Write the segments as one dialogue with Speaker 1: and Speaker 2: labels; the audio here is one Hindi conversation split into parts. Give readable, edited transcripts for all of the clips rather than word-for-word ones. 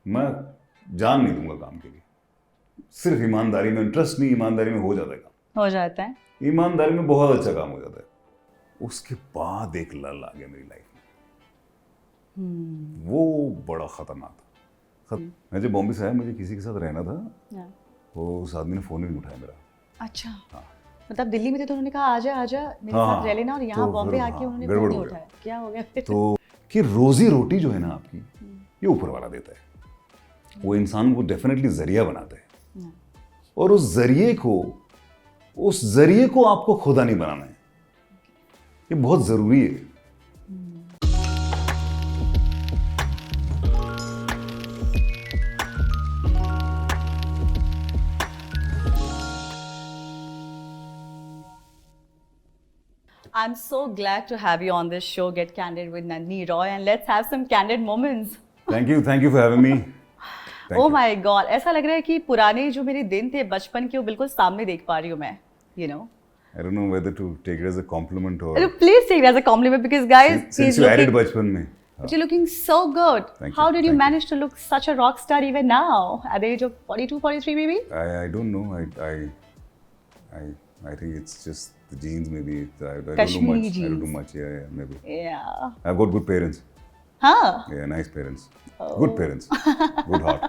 Speaker 1: मैं जान नहीं दूंगा काम के लिए। सिर्फ ईमानदारी में इंटरेस्ट नहीं, ईमानदारी में हो जाता है काम,
Speaker 2: हो जाता है।
Speaker 1: ईमानदारी में बहुत अच्छा काम हो जाता है। उसके बाद एक लल आ गया मेरी लाइफ में, वो बड़ा खतरनाक था। मैं जब बॉम्बे से आया, मुझे किसी के साथ रहना था, वो उस आदमी ने फोन ही नहीं उठाया मेरा।
Speaker 2: अच्छा।
Speaker 1: हाँ।
Speaker 2: मतलब दिल्ली में थे तो उन्होंने कहा आजा आजा मेरे साथ रह लेना, और यहाँ
Speaker 1: तो
Speaker 2: बॉम्बे
Speaker 1: फिर
Speaker 2: आके उन्होंने
Speaker 1: गड़बड़
Speaker 2: फोन नहीं
Speaker 1: हो गया।
Speaker 2: उठाया। क्या हो गया फिर?
Speaker 1: तो कि रोजी रोटी जो है ना आपकी, ये ऊपर वाला देता है। वो इंसान को डेफिनेटली जरिया बनाता है, और उस जरिए को आपको खुदा नहीं बनाना है। ये बहुत जरूरी है।
Speaker 2: I'm so glad to have you on this show, Get Candid with Nandini Roy, and let's have some candid moments.
Speaker 1: Thank you for having me.
Speaker 2: Oh my God, ऐसा लग रहा है कि पुराने जो मेरे दिन थे बचपन के, वो बिल्कुल सामने देख पा रही हूँ मैं, you know.
Speaker 1: I don't know whether to take it as a compliment or
Speaker 2: Please take it as a compliment, because guys,
Speaker 1: since you added बचपन में।
Speaker 2: But you're looking so good.
Speaker 1: Thank you,
Speaker 2: How did you
Speaker 1: thank you.
Speaker 2: manage to look such a rock star even now, at the age of 42, 43 maybe?
Speaker 1: I don't know. I think it's just the genes maybe. I don't know
Speaker 2: Kashmiri
Speaker 1: much. I don't do
Speaker 2: genes.
Speaker 1: much. Yeah, maybe.
Speaker 2: Yeah.
Speaker 1: I've got good parents.
Speaker 2: Huh?
Speaker 1: Yeah, nice parents.
Speaker 2: Oh.
Speaker 1: Good parents. Good heart.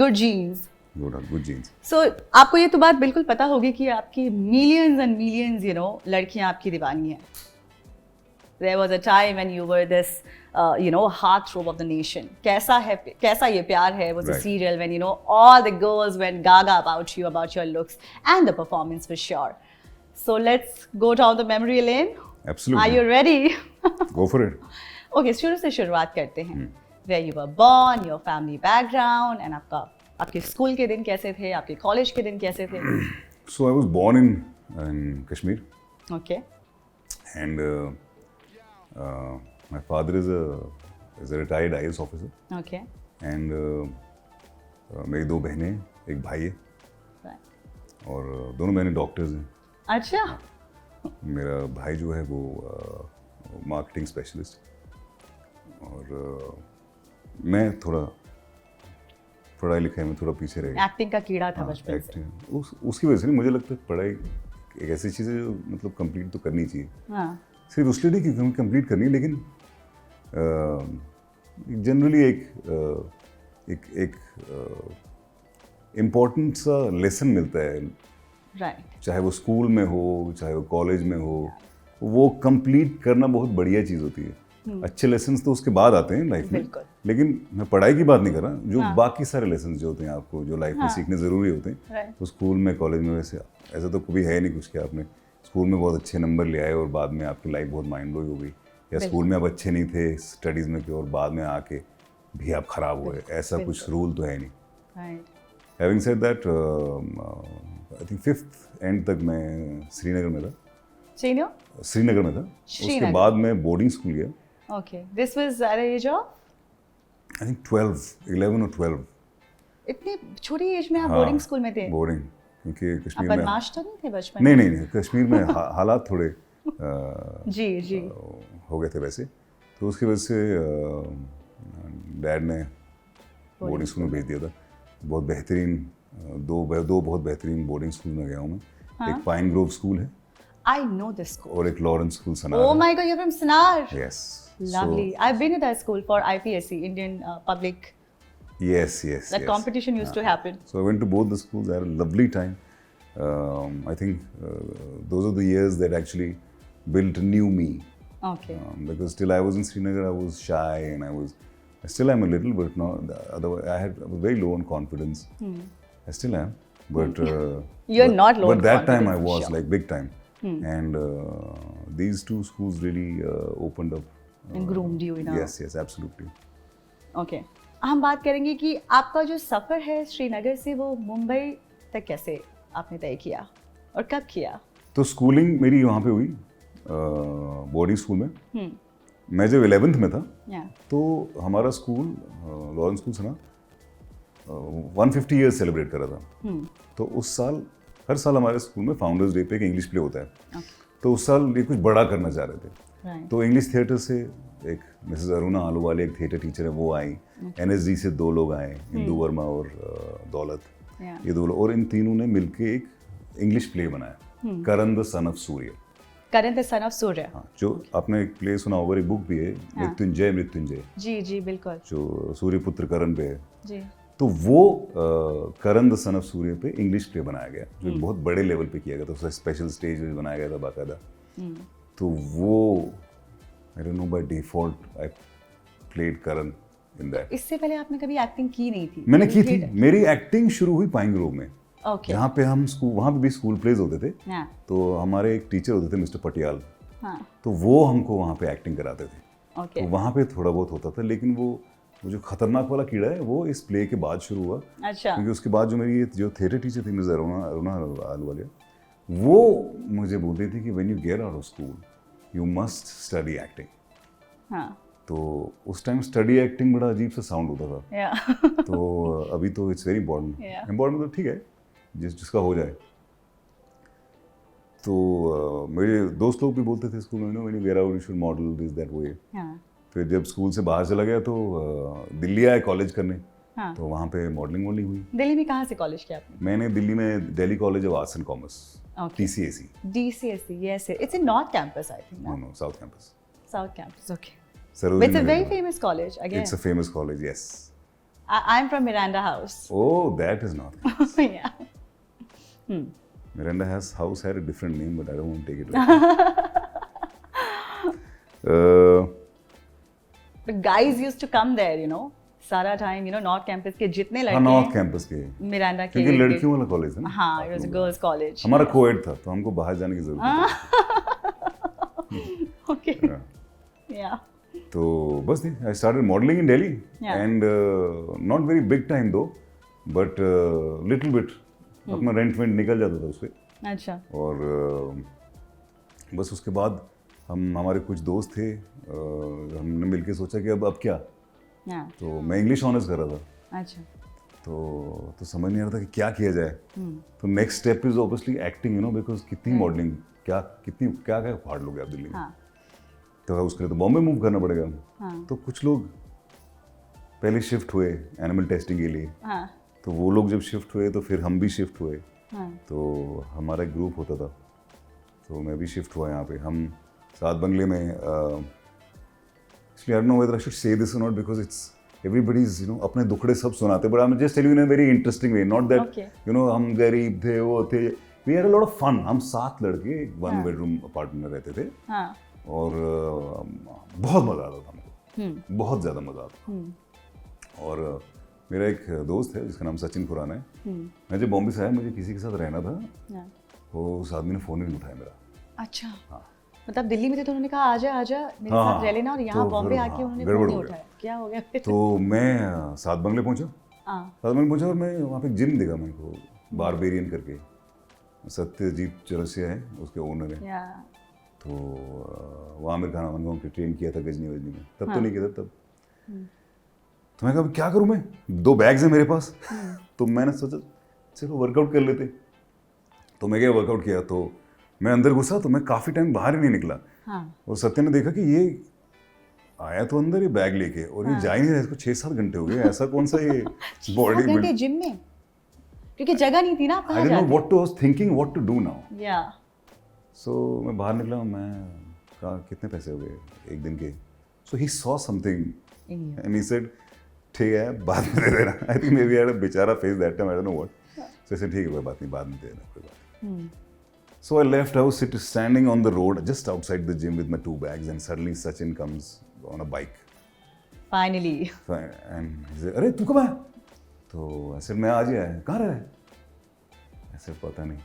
Speaker 2: Good genes.
Speaker 1: Good heart. Good genes.
Speaker 2: So आपको ये तो बात बिल्कुल पता होगी कि आपकी millions and millions, you know, लड़कियां आपकी दीवानी हैं. There was a time when you were this, you know, heartthrob of the nation. कैसा ये प्यार है was a
Speaker 1: Right.
Speaker 2: serial when, you know, all the girls went gaga about you, about your looks and the performance for sure. So let's go down the memory lane.
Speaker 1: Absolutely.
Speaker 2: Are you ready?
Speaker 1: Go for it.
Speaker 2: Okay, शुरू से शुरुआत करते हैं. Where you were born, your family background, and आपके स्कूल के दिन कैसे थे, आपके कॉलेज के दिन कैसे थे?
Speaker 1: So I was born in Kashmir,
Speaker 2: Okay.
Speaker 1: and my father is a retired IAS officer,
Speaker 2: Okay.
Speaker 1: and मेरी दो बहनें हैं, एक भाई है,
Speaker 2: Right.
Speaker 1: और दोनों बहनें डॉक्टर्स हैं।
Speaker 2: अच्छा.
Speaker 1: मेरा भाई जो है वो मार्केटिंग स्पेशलिस्ट, और मैं थोड़ा पढ़ाई लिखाई में थोड़ा पीछे रह गया।
Speaker 2: एक्टिंग का कीड़ा था
Speaker 1: हाँ,
Speaker 2: बचपन से.
Speaker 1: एक्टिंग उसकी वजह से नहीं, मुझे लगता है पढ़ाई एक ऐसी चीज़ है जो मतलब कंप्लीट तो करनी चाहिए।
Speaker 2: हाँ.
Speaker 1: सिर्फ उसलिए नहीं कि कंप्लीट करनी है, लेकिन जनरली एक इम्पोर्टेंट सा लेसन मिलता है,
Speaker 2: Right.
Speaker 1: चाहे वो स्कूल में हो, चाहे वो कॉलेज में हो, वो कंप्लीट करना बहुत बढ़िया चीज़ होती है। अच्छे लेसन्स तो उसके बाद आते हैं लाइफ में,
Speaker 2: बिल्कुल.
Speaker 1: लेकिन मैं पढ़ाई की बात नहीं कर रहा, जो बाकी सारे लेसन्स जो होते हैं आपको जो लाइफ में सीखने ज़रूरी होते हैं,
Speaker 2: Right.
Speaker 1: तो स्कूल में कॉलेज में वैसे ऐसा तो कभी है नहीं कुछ कि आपने स्कूल में बहुत अच्छे नंबर ले आए और बाद में आपकी लाइफ बहुत माइंड ब्लोइंग हो गई, या स्कूल में आप अच्छे नहीं थे स्टडीज़ में और बाद में आके भी आप ख़राब हुए, ऐसा कुछ रूल तो है नहीं।
Speaker 2: Right.
Speaker 1: Having said that, I think 5th and तक मैं श्रीनगर में था।
Speaker 2: Senior?
Speaker 1: श्रीनगर में था, उसके
Speaker 2: श्रीनगर.
Speaker 1: बाद मैं बोर्डिंग स्कूल गया।
Speaker 2: Okay. This was at the age of?
Speaker 1: I think 11 और 12।
Speaker 2: इतनी छोटी एज में आप
Speaker 1: हाँ,
Speaker 2: बोर्डिंग स्कूल में थे?
Speaker 1: बोर्डिंग, क्योंकि
Speaker 2: आप
Speaker 1: कश्मीर में
Speaker 2: बदमाश तो नहीं थे बचपन
Speaker 1: नहीं
Speaker 2: में?
Speaker 1: नहीं नहीं कश्मीर में हालात थोड़े
Speaker 2: जी.
Speaker 1: हो गए थे वैसे, तो उसकी वजह से डैड ने बोर्डिंग स्कूल में भेज दिया था। बहुत बेहतरीन दो बहुत बेहतरीन बोर्डिंग स्कूल में गया हूँ मैं। एक पाइन ग्रोव स्कूल है
Speaker 2: I know this school.
Speaker 1: और एक लॉरेंस स्कूल सनार
Speaker 2: Oh
Speaker 1: है।
Speaker 2: my God, you're from Sanar.
Speaker 1: Yes.
Speaker 2: Lovely. I've been to that school for IPSC, Indian Public.
Speaker 1: Yes.
Speaker 2: That competition used to happen.
Speaker 1: So I went to both the schools. I had a lovely time. I think those are the years that actually built a new me.
Speaker 2: Okay.
Speaker 1: Because till I was in Srinagar, I was shy and I still am a little, but not. Otherwise, I was very low on confidence. I still am, but
Speaker 2: You're not low on
Speaker 1: But that time I
Speaker 2: confidence,
Speaker 1: was
Speaker 2: sure.
Speaker 1: like big time, and these two schools really opened up.
Speaker 2: And groomed you, you know.
Speaker 1: Yes, absolutely.
Speaker 2: Okay. हम बात करेंगे कि आपका जो सफ़र है श्रीनगर से वो मुंबई तक कैसे आपने तय किया और कब किया?
Speaker 1: तो स्कूलिंग मेरी वहाँ पे हुई बोर्डिंग स्कूल में। मैं जब 11th में था
Speaker 2: Yeah.
Speaker 1: तो हमारा स्कूल लॉरेंस स्कूल से ना 150 ईयर्स सेलिब्रेट कर रहा था। तो उस साल हर साल हमारे स्कूल में फाउंडर्स डे पे एक इंग्लिश प्ले होता है।
Speaker 2: Okay.
Speaker 1: तो उस साल ये कुछ बड़ा करना चाह रहे थे।
Speaker 2: Right.
Speaker 1: तो इंग्लिश थिएटर से एक मिसेस अरुणा आलूवाले एक थिएटर टीचर है, वो आई, NSD से 2 लोग आए, इंदु वर्मा और दौलत,
Speaker 2: Yeah.
Speaker 1: ये 2 लोग, और इन तीनों ने मिलके एक इंग्लिश प्ले बनाया, Karan the son of Surya.
Speaker 2: Karan the son of Surya.
Speaker 1: हाँ, जो आपने एक प्ले सुना होगा, एक बुक भी है, मृत्युंजय मृत्युंजय,
Speaker 2: जी जी बिल्कुल।
Speaker 1: जो सूर्यपुत्र करण पे है।
Speaker 2: जी।
Speaker 1: तो वो करण द सन ऑफ सूर्य पे इंग्लिश प्ले बनाया गया, जो एक बहुत बड़े लेवल पे किया गया था, उसका स्पेशल स्टेज बनाया गया था बाकायदा। तो वो आई don't no, by default I played Karan in that.
Speaker 2: इससे पहले आपने कभी एक्टिंग की नहीं थी?
Speaker 1: मैंने की थी, मेरी एक्टिंग शुरू हुई पाइन ग्रोव में,
Speaker 2: ओके।
Speaker 1: जहाँ पे हम स्कूल, वहाँ पे भी स्कूल प्लेज होते थे।
Speaker 2: हाँ
Speaker 1: तो हमारे एक टीचर होते थे मिस्टर पटियाल,
Speaker 2: हाँ
Speaker 1: तो वो हमको वहाँ पे एक्टिंग कराते थे।
Speaker 2: ओके।
Speaker 1: तो वहाँ पे थोड़ा बहुत होता था, लेकिन वो जो खतरनाक वाला कीड़ा है वो इस प्ले के बाद शुरू हुआ।
Speaker 2: अच्छा।
Speaker 1: क्योंकि उसके बाद जो मेरी जो थिएटर टीचर थी मिस अरुणा आलूवालिया, वो मुझे बोलती थी कि when you get out of school you must study acting.
Speaker 2: हाँ
Speaker 1: तो उस टाइम स्टडी एक्टिंग बड़ा अजीब सा साउंड होता था।
Speaker 2: या
Speaker 1: तो अभी तो it's very important.
Speaker 2: Yeah.
Speaker 1: Important तो ठीक है, जिसका हो जाए। तो मेरे दोस्त लोग भी बोलते थे स्कूल में, know when you get out you should model this that way.
Speaker 2: हाँ
Speaker 1: फिर जब स्कूल से बाहर चला गया तो दिल्ली आया कॉलेज करने,
Speaker 2: हाँ।
Speaker 1: तो वहाँ पे मॉडलिंग वॉडलिंग हुई।
Speaker 2: दिल्ली में कहाँ से कॉलेज किया आपने?
Speaker 1: मैंने दिल्ली में Delhi college of arts and commerce,
Speaker 2: Okay.
Speaker 1: TCAC,
Speaker 2: DCSE, yes, it's in North Campus, I think.
Speaker 1: no, south campus,
Speaker 2: South Campus, okay.
Speaker 1: Sarojini
Speaker 2: It's a very
Speaker 1: Nagar.
Speaker 2: famous college, again.
Speaker 1: It's a famous college, yes.
Speaker 2: I'm from Miranda House.
Speaker 1: Oh, that is not.
Speaker 2: Yeah.
Speaker 1: Miranda House had a different name, but I don't want to take it.
Speaker 2: But guys used to come there, you know, सारा time, you know, North Campus के जितने
Speaker 1: हाँ,
Speaker 2: लड़के
Speaker 1: नॉर्थ
Speaker 2: हैं,
Speaker 1: कैंपस के,
Speaker 2: मिरांडा के
Speaker 1: क्योंकि लड़कियों वाला कॉलेज है ना।
Speaker 2: हाँ, it was a girls' college.
Speaker 1: हमारा कोएड था, तो हमको बाहर जाने की जरूरत
Speaker 2: Okay.
Speaker 1: नहीं थी।
Speaker 2: Yeah.
Speaker 1: तो बस I started modelling in Delhi,
Speaker 2: Yeah.
Speaker 1: And not very big time दो, बट लिटिल बिट अपना रेंट वेंट निकल जाता था उससे।
Speaker 2: अच्छा।
Speaker 1: और बस उसके बाद हमारे कुछ दोस्त थे, हमने मिलके सोचा कि अब क्या।
Speaker 2: Yeah.
Speaker 1: तो मैं इंग्लिश ऑनर्स कर रहा था,
Speaker 2: अच्छा।
Speaker 1: तो समझ नहीं आ रहा था कि क्या किया जाए। तो next step is obviously acting, you know, because कितनी मॉडलिंग, क्या फाड़ लोगे आप दिल्ली में।
Speaker 2: हाँ
Speaker 1: तो उसके लिए तो बॉम्बे मूव करना पड़ेगा।
Speaker 2: हाँ
Speaker 1: तो कुछ लोग पहले शिफ्ट हुए एनिमल टेस्टिंग के लिए,
Speaker 2: हाँ
Speaker 1: तो वो लोग जब शिफ्ट हुए तो फिर हम भी शिफ्ट हुए।
Speaker 2: हाँ।
Speaker 1: तो हमारा एक ग्रुप होता था, तो मैं भी शिफ्ट हुआ यहाँ पे। हम सात बंगले में, इसलिए I don't know whether I should say this or not, because it's everybody's, you know, अपने दुखड़े सब सुनाते, but I am just telling you in a very interesting way, not that
Speaker 2: Okay.
Speaker 1: You know हम गरीब थे, वो थे। We had a lot of fun. हम 7 लड़के एक 1 बेडरूम अपार्टमेंट में रहते थे,
Speaker 2: हाँ।
Speaker 1: और बहुत मज़ा आता था हमको, बहुत ज़्यादा मज़ा आता। और मेरा एक दोस्त है जिसका नाम सचिन खुराना है। मैं जब बॉम्बे से आया, मुझे किसी के साथ रहना था,
Speaker 2: हाँ।
Speaker 1: वो उस आदमी ने फ़ोन ही नहीं उठाया मेरा।
Speaker 2: अच्छा।
Speaker 1: हाँ।
Speaker 2: मतलब दिल्ली में थे तो उन्होंने कहा आजा आजा मेरे
Speaker 1: हाँ,
Speaker 2: साथ रह लेना, और यहाँ
Speaker 1: तो
Speaker 2: बॉम्बे
Speaker 1: फिर
Speaker 2: आके
Speaker 1: हाँ,
Speaker 2: उन्होंने
Speaker 1: गड़बड़
Speaker 2: फोन नहीं
Speaker 1: हो गया।
Speaker 2: उठाया। क्या हो गया फिर?
Speaker 1: तो मैं सात बंगले पहुंचा,
Speaker 2: हाँ।
Speaker 1: और मैं वहाँ पे जिम दिखा मेरे को, बारबेरियन करके, सत्यजीत चौरसिया है उसके ओनर है।
Speaker 2: या
Speaker 1: तो वहाँ मेरे खाना वाना उनके ट्रेन किया था गजनी वजनी में, तब तो नहीं किया था तब। तो मैं कहा क्या करूँ मैं, 2 बैग्स हैं मेरे पास। तो मैंने सोचा चलो वर्कआउट कर लेते। तो मैं गया, वर्कआउट किया, तो मैं अंदर घुसा, तो मैं काफ़ी टाइम बाहर ही नहीं निकला।
Speaker 2: हाँ।
Speaker 1: और सत्य ने देखा कि ये आया तो अंदर ये बैग लेके, और ये जा ही नहीं रहा, इसको 6-7 घंटे हो गए, ऐसा कौन सा ये बॉडी
Speaker 2: घंटे जिम में, क्योंकि जगह नहीं थी ना, आप
Speaker 1: आई
Speaker 2: कहाँ
Speaker 1: डोंट नो
Speaker 2: जाते?
Speaker 1: What to was thinking what to do now.
Speaker 2: या
Speaker 1: सो मैं बाहर निकला, मैं कहा कितने पैसे हो गए एक दिन के। So he saw something and he said ठीक है बाद में दे देना। I think maybe I had a बेचारा face that time, I don't know what. So ऐसे ठीक है कोई बात नहीं, बाद में दे देना, कोई बात नहीं। So I left. I was standing on the road just outside the gym with my 2 bags, and suddenly Sachin comes on a bike.
Speaker 2: Finally.
Speaker 1: And he said, "अरे तू कब आया?" तो I said, मैं आज ही आया। कहाँ रहा है? I said, पता नहीं।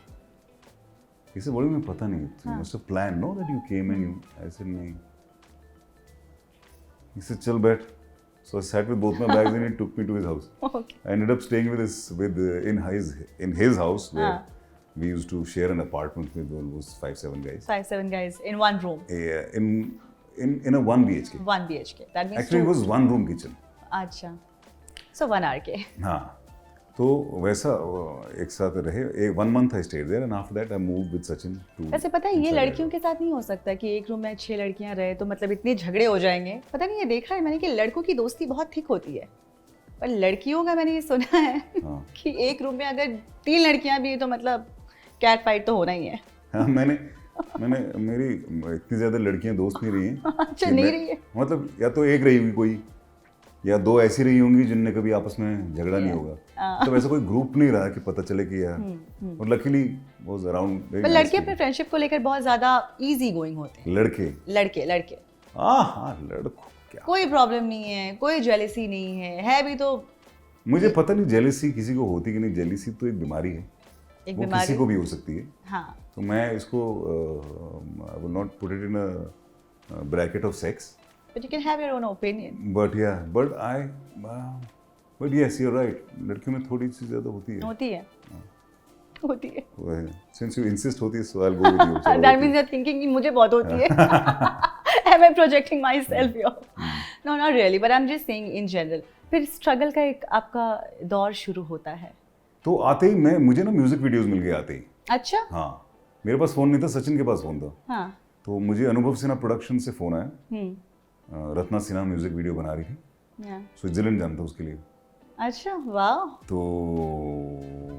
Speaker 1: इसे बोली मैं पता नहीं। You must have planned, no, that you came and you. I said नहीं। He said चल बैठ। So I sat with both my bags and he took me to his house.
Speaker 2: Okay.
Speaker 1: I ended up staying in his house where we used to share an apartment with almost 5-7 guys.
Speaker 2: 5-7 guys in one room.
Speaker 1: Yeah, in a 1 BHK.
Speaker 2: 1 BHK. That means
Speaker 1: Actually, it was 1 room kitchen.
Speaker 2: अच्छा. So 1 RK.
Speaker 1: हाँ, तो वैसा एक साथ रहे, एक 1 month I stayed there and after that I moved with Sachin to
Speaker 2: वैसे पता है ये लड़कियों के साथ नहीं हो सकता कि एक रूम में 6 लड़कियां रहे तो मतलब इतने झगड़े हो जाएंगे। पता नहीं, ये देखा है मैंने कि लड़कों की दोस्ती बहुत थिक होती है, पर लड़कियों का मैंने ये सुना है
Speaker 1: हाँ।
Speaker 2: कि एक रूम में अगर 3 लड़कियां भी तो मतलब कैट फाइट तो होना ही है।
Speaker 1: हाँ, मैंने मेरी इतनी ज़्यादा लड़कियां दोस्त नहीं रही हैं।
Speaker 2: अच्छा,
Speaker 1: कि
Speaker 2: नहीं
Speaker 1: मैं-
Speaker 2: रही है।
Speaker 1: मतलब या तो एक रही होगी कोई, या 2 ऐसी रही होंगी जिनने कभी आपस में झगड़ा नहीं होगा। तो वैसा कोई ग्रुप नहीं रहा कि पता चले कि यार, और लकीली वाज अराउंड।
Speaker 2: पर लड़के अपने फ्रेंडशिप को लेकर बहुत ज्यादा इजी गोइंग होते हैं।
Speaker 1: लड़के
Speaker 2: लड़के
Speaker 1: हाँ लड़कों क्या,
Speaker 2: कोई प्रॉब्लम नहीं है, कोई जेलसी नहीं है भी तो
Speaker 1: मुझे पता नहीं जेलिसी किसी को होती कि नहीं। जेलिसी तो एक बीमारी है,
Speaker 2: एक
Speaker 1: वो
Speaker 2: बीमारी।
Speaker 1: किसी को भी हो सकती है।
Speaker 2: हाँ,
Speaker 1: तो मैं इसको I will not put it in a bracket of sex,
Speaker 2: but you can have your own opinion.
Speaker 1: But yes you are right, लड़कियों में थोड़ी सी ज़्यादा होती है।
Speaker 2: होती है, होती है।
Speaker 1: सिंस यू इंसिस्ट होती है, सवाल go with you.
Speaker 2: That means you're thinking कि मुझे बहुत होती है। Am I projecting myself here? No, not really, but I'm just saying in general. फिर स्ट्रगल का एक आपका दौर शुरू होता है।
Speaker 1: तो आते ही मुझे ना म्यूजिक वीडियोस मिल गए आते ही।
Speaker 2: अच्छा।
Speaker 1: हाँ, मेरे पास फ़ोन नहीं था, सचिन के पास फ़ोन था।
Speaker 2: हाँ।
Speaker 1: तो मुझे अनुभव सिन्हा प्रोडक्शन से फ़ोन आया। रत्ना सिन्हा म्यूजिक वीडियो बना रही थी,
Speaker 2: Yeah.
Speaker 1: स्विट्जरलैंड जाना था उसके लिए।
Speaker 2: अच्छा, वाह।
Speaker 1: तो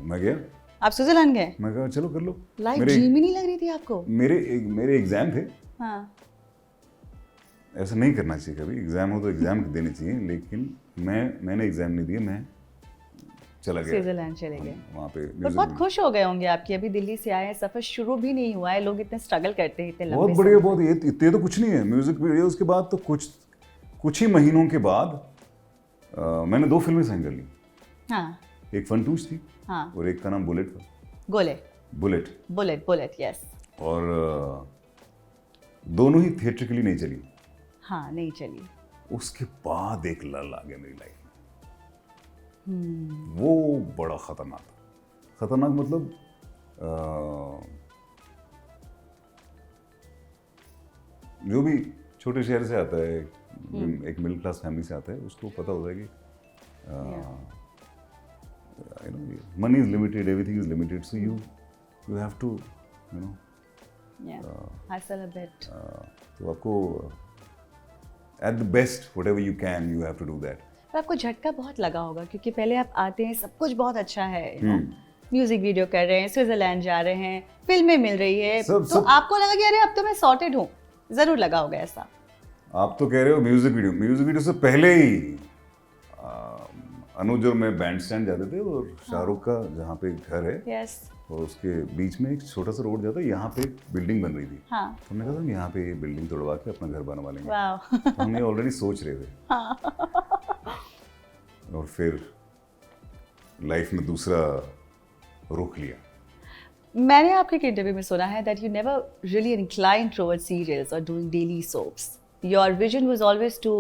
Speaker 1: मैं गया,
Speaker 2: आप स्विट्जरलैंड गए?
Speaker 1: मैं कहा चलो कर लो।
Speaker 2: लाइफ ड्रीम ही नहीं लग रही थी आपको?
Speaker 1: मेरे एग्ज़ाम थे।
Speaker 2: हाँ।
Speaker 1: ऐसा नहीं करना चाहिए कभी, एग्ज़ाम हो तो एग्ज़ाम देने चाहिए, लेकिन मैंने एग्ज़ाम नहीं दिया, मैं चला गया
Speaker 2: स्विट्जरलैंड चले गए।
Speaker 1: वहाँ पे।
Speaker 2: पर बहुत खुश हो गए होंगे आपकी, अभी दिल्ली से आए हैं, सफर शुरू भी नहीं हुआ है, लोग इतने स्ट्रगल करते हैं इतने लंबे
Speaker 1: बहुत बढ़िया, बहुत ये इतने तो कुछ नहीं है। म्यूजिक वीडियोस के बाद तो कुछ ही महीनों के बाद मैंने 2 फिल्में साइन कर ली।
Speaker 2: हाँ।
Speaker 1: एक फंटूश थी,
Speaker 2: हाँ।
Speaker 1: और एक का नाम बुलेट था।
Speaker 2: गोले। Bullet, yes.
Speaker 1: और दोनों ही थिएट्रिकली नहीं चली।
Speaker 2: हाँ, नहीं चली।
Speaker 1: उसके बाद एक लल आ गया मेरी लाइफ में। वो बड़ा खतरनाक मतलब जो भी छोटे शहर से आता है, एक मिडिल क्लास फैमिली से आता है, उसको पता होता है कि money is limited, everything is limited, so you have to
Speaker 2: hustle a bit.
Speaker 1: तो आपको at the best whatever you can, you have to do that.
Speaker 2: पर आपको झटका बहुत लगा होगा क्योंकि पहले आप आते हैं, सब कुछ बहुत अच्छा है, म्यूजिक वीडियो कर रहे हैं, स्विट्जरलैंड जा रहे हैं, फिल्में मिल रही है, तो आपको लगा कि अरे अब तो मैं सॉर्टेड हूँ, जरूर लगा होगा ऐसा।
Speaker 1: आप तो कह रहे हो म्यूजिक वीडियो से पहले ही अनुज और मैं बैंड स्टैंड जाते थे, और शाहरुख का जहाँ पे घर है,
Speaker 2: यस,
Speaker 1: और उसके बीच में एक छोटा सा रोड जाता है, यहाँ पे एक बिल्डिंग बन रही थी।
Speaker 2: हाँ।
Speaker 1: तो हमने कहा था यहाँ पे ये बिल्डिंग तोड़वा के अपना घर बनवा लेंगे।
Speaker 2: वाह।
Speaker 1: तो हम ये ऑलरेडी सोच रहे थे। और फिर लाइफ में दूसरा रुख लिया।
Speaker 2: मैंने आपके एक इंटरव्यू में सुना है that you never really inclined towards serials or doing daily soaps. Your vision was always to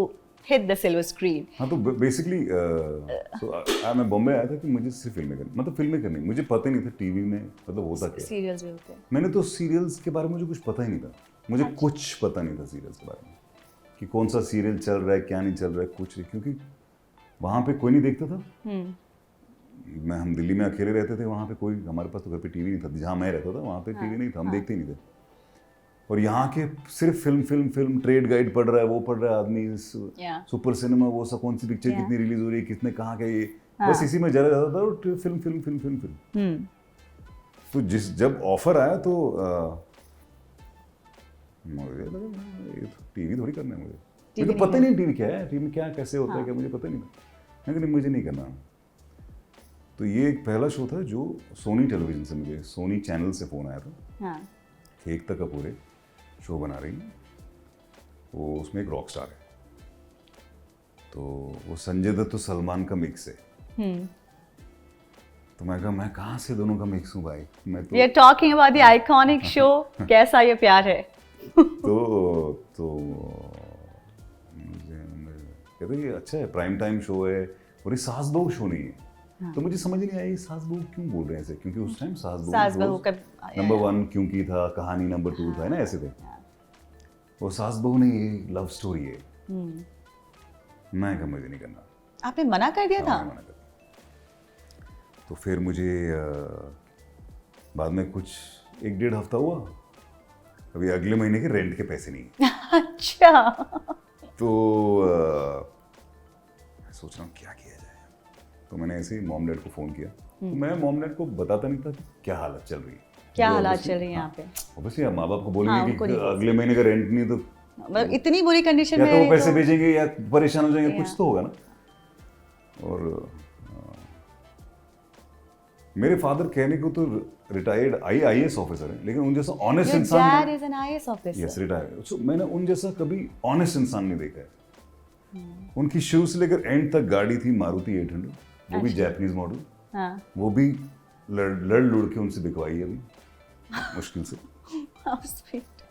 Speaker 2: hit the silver screen.
Speaker 1: हाँ, तो बेसिकली मैं बॉम्बे आया था कि मुझे सिर्फ फिल्में करनी, मुझे पता ही नहीं था टीवी में मतलब होता क्या।
Speaker 2: सीरियल्स भी होते हैं।
Speaker 1: मैंने तो सीरियल्स के बारे में मुझे कुछ पता ही नहीं था, मुझे कुछ पता नहीं था सीरियल्स के बारे में, कि कौन सा सीरियल चल रहा है, क्या नहीं चल रहा है, कुछ नहीं, क्योंकि वहाँ पे कोई नहीं देखता था। हम दिल्ली में अकेले रहते थे, वहाँ पे कोई, हमारे पास तो घर पे टीवी नहीं था, जहाँ मैं रहता था वहाँ पे टीवी नहीं था, हम देखते ही नहीं थे। और यहाँ के सिर्फ फिल्म, ट्रेड गाइड पढ़ रहा है, वो पढ़ रहा है आदमी, सुपर सिनेमा, वो सब कौन सी पिक्चर कितनी रिलीज हो रही है, कितने कहाँ का, ये बस इसी में जरा जाता था, और फिल्म। तो जब ऑफर आया तो मुझे लगा टीवी थोड़ी करना है, मुझे पता ही नहीं टीवी क्या है, टीवी क्या कैसे होता है, क्या मुझे पता ही नहीं था। लेकिन मुझे नहीं करना। तो ये एक पहला शो था जो सोनी टेलीविजन से, मुझे सोनी चैनल से फ़ोन आया था कि एकता कपूर है, शो बना रही है, वो उसमें एक रॉक स्टार है, तो वो संजय दत्त तो सलमान का मिक्स है। तो मैं कहा, मैं कहाँ से दोनों का मिक्स हूँ भाई, मैं तो।
Speaker 2: We are talking about the iconic show कैसा ये प्यार है।
Speaker 1: तो मुझे कहते ये अच्छा है, प्राइम टाइम शो है, और ये सास बहू शो नहीं है। तो मुझे समझ नहीं आया ये सास बहू क्यों बोल रहे हैं ऐसे, क्योंकि उस टाइम सास बहू
Speaker 2: का
Speaker 1: नंबर 1 क्योंकि था, कहानी नंबर 2 था ना, ऐसे थे। वो सास बहू नहीं, ये लव स्टोरी है। मैं कहा मुझे नहीं करना।
Speaker 2: आपने मना कर दिया था?
Speaker 1: मना कर दिया। तो फिर मुझे बाद में कुछ 1-1.5 हफ्ता हुआ, अभी अगले महीने के रेंट के पैसे नहीं है।
Speaker 2: अच्छा।
Speaker 1: तो मैं सोच रहा हूँ क्या किया जाए। तो मैंने ऐसे ही मॉम डैड को फ़ोन किया। तो मैं मॉम डैड को बताता नहीं था कि क्या हालत चल रही है,
Speaker 2: क्या
Speaker 1: जो
Speaker 2: हालात
Speaker 1: obviously-
Speaker 2: चल रही है
Speaker 1: हाँ,
Speaker 2: यहाँ पे।
Speaker 1: obviously आप माँ बाप को
Speaker 2: हाँ,
Speaker 1: बोलेंगे
Speaker 2: उनको
Speaker 1: कि
Speaker 2: नहीं बोल
Speaker 1: अगले महीने का रेंट नहीं है तो
Speaker 2: मतलब इतनी बुरी कंडीशन
Speaker 1: या
Speaker 2: में
Speaker 1: तो वो
Speaker 2: रही
Speaker 1: पैसे भेजेंगे या परेशान हो जाएंगे, कुछ
Speaker 2: या।
Speaker 1: तो होगा ना। और मेरे फादर कहने को तो रिटायर्ड IAS ऑफिसर है, लेकिन उन जैसा ऑनेस्ट
Speaker 2: Your
Speaker 1: इंसान
Speaker 2: dad is an IAS officer.
Speaker 1: Yes retired, so मैंने उन जैसा कभी ऑनेस्ट इंसान नहीं देखा है। उनकी शुरू से लेकर एंड तक गाड़ी थी मारुति 800, वो भी जापानीज मॉडल,
Speaker 2: हाँ।
Speaker 1: वो भी लड़ लुड़ के उनसे बिकवाई है अभी मुश्किल से।
Speaker 2: How sweet.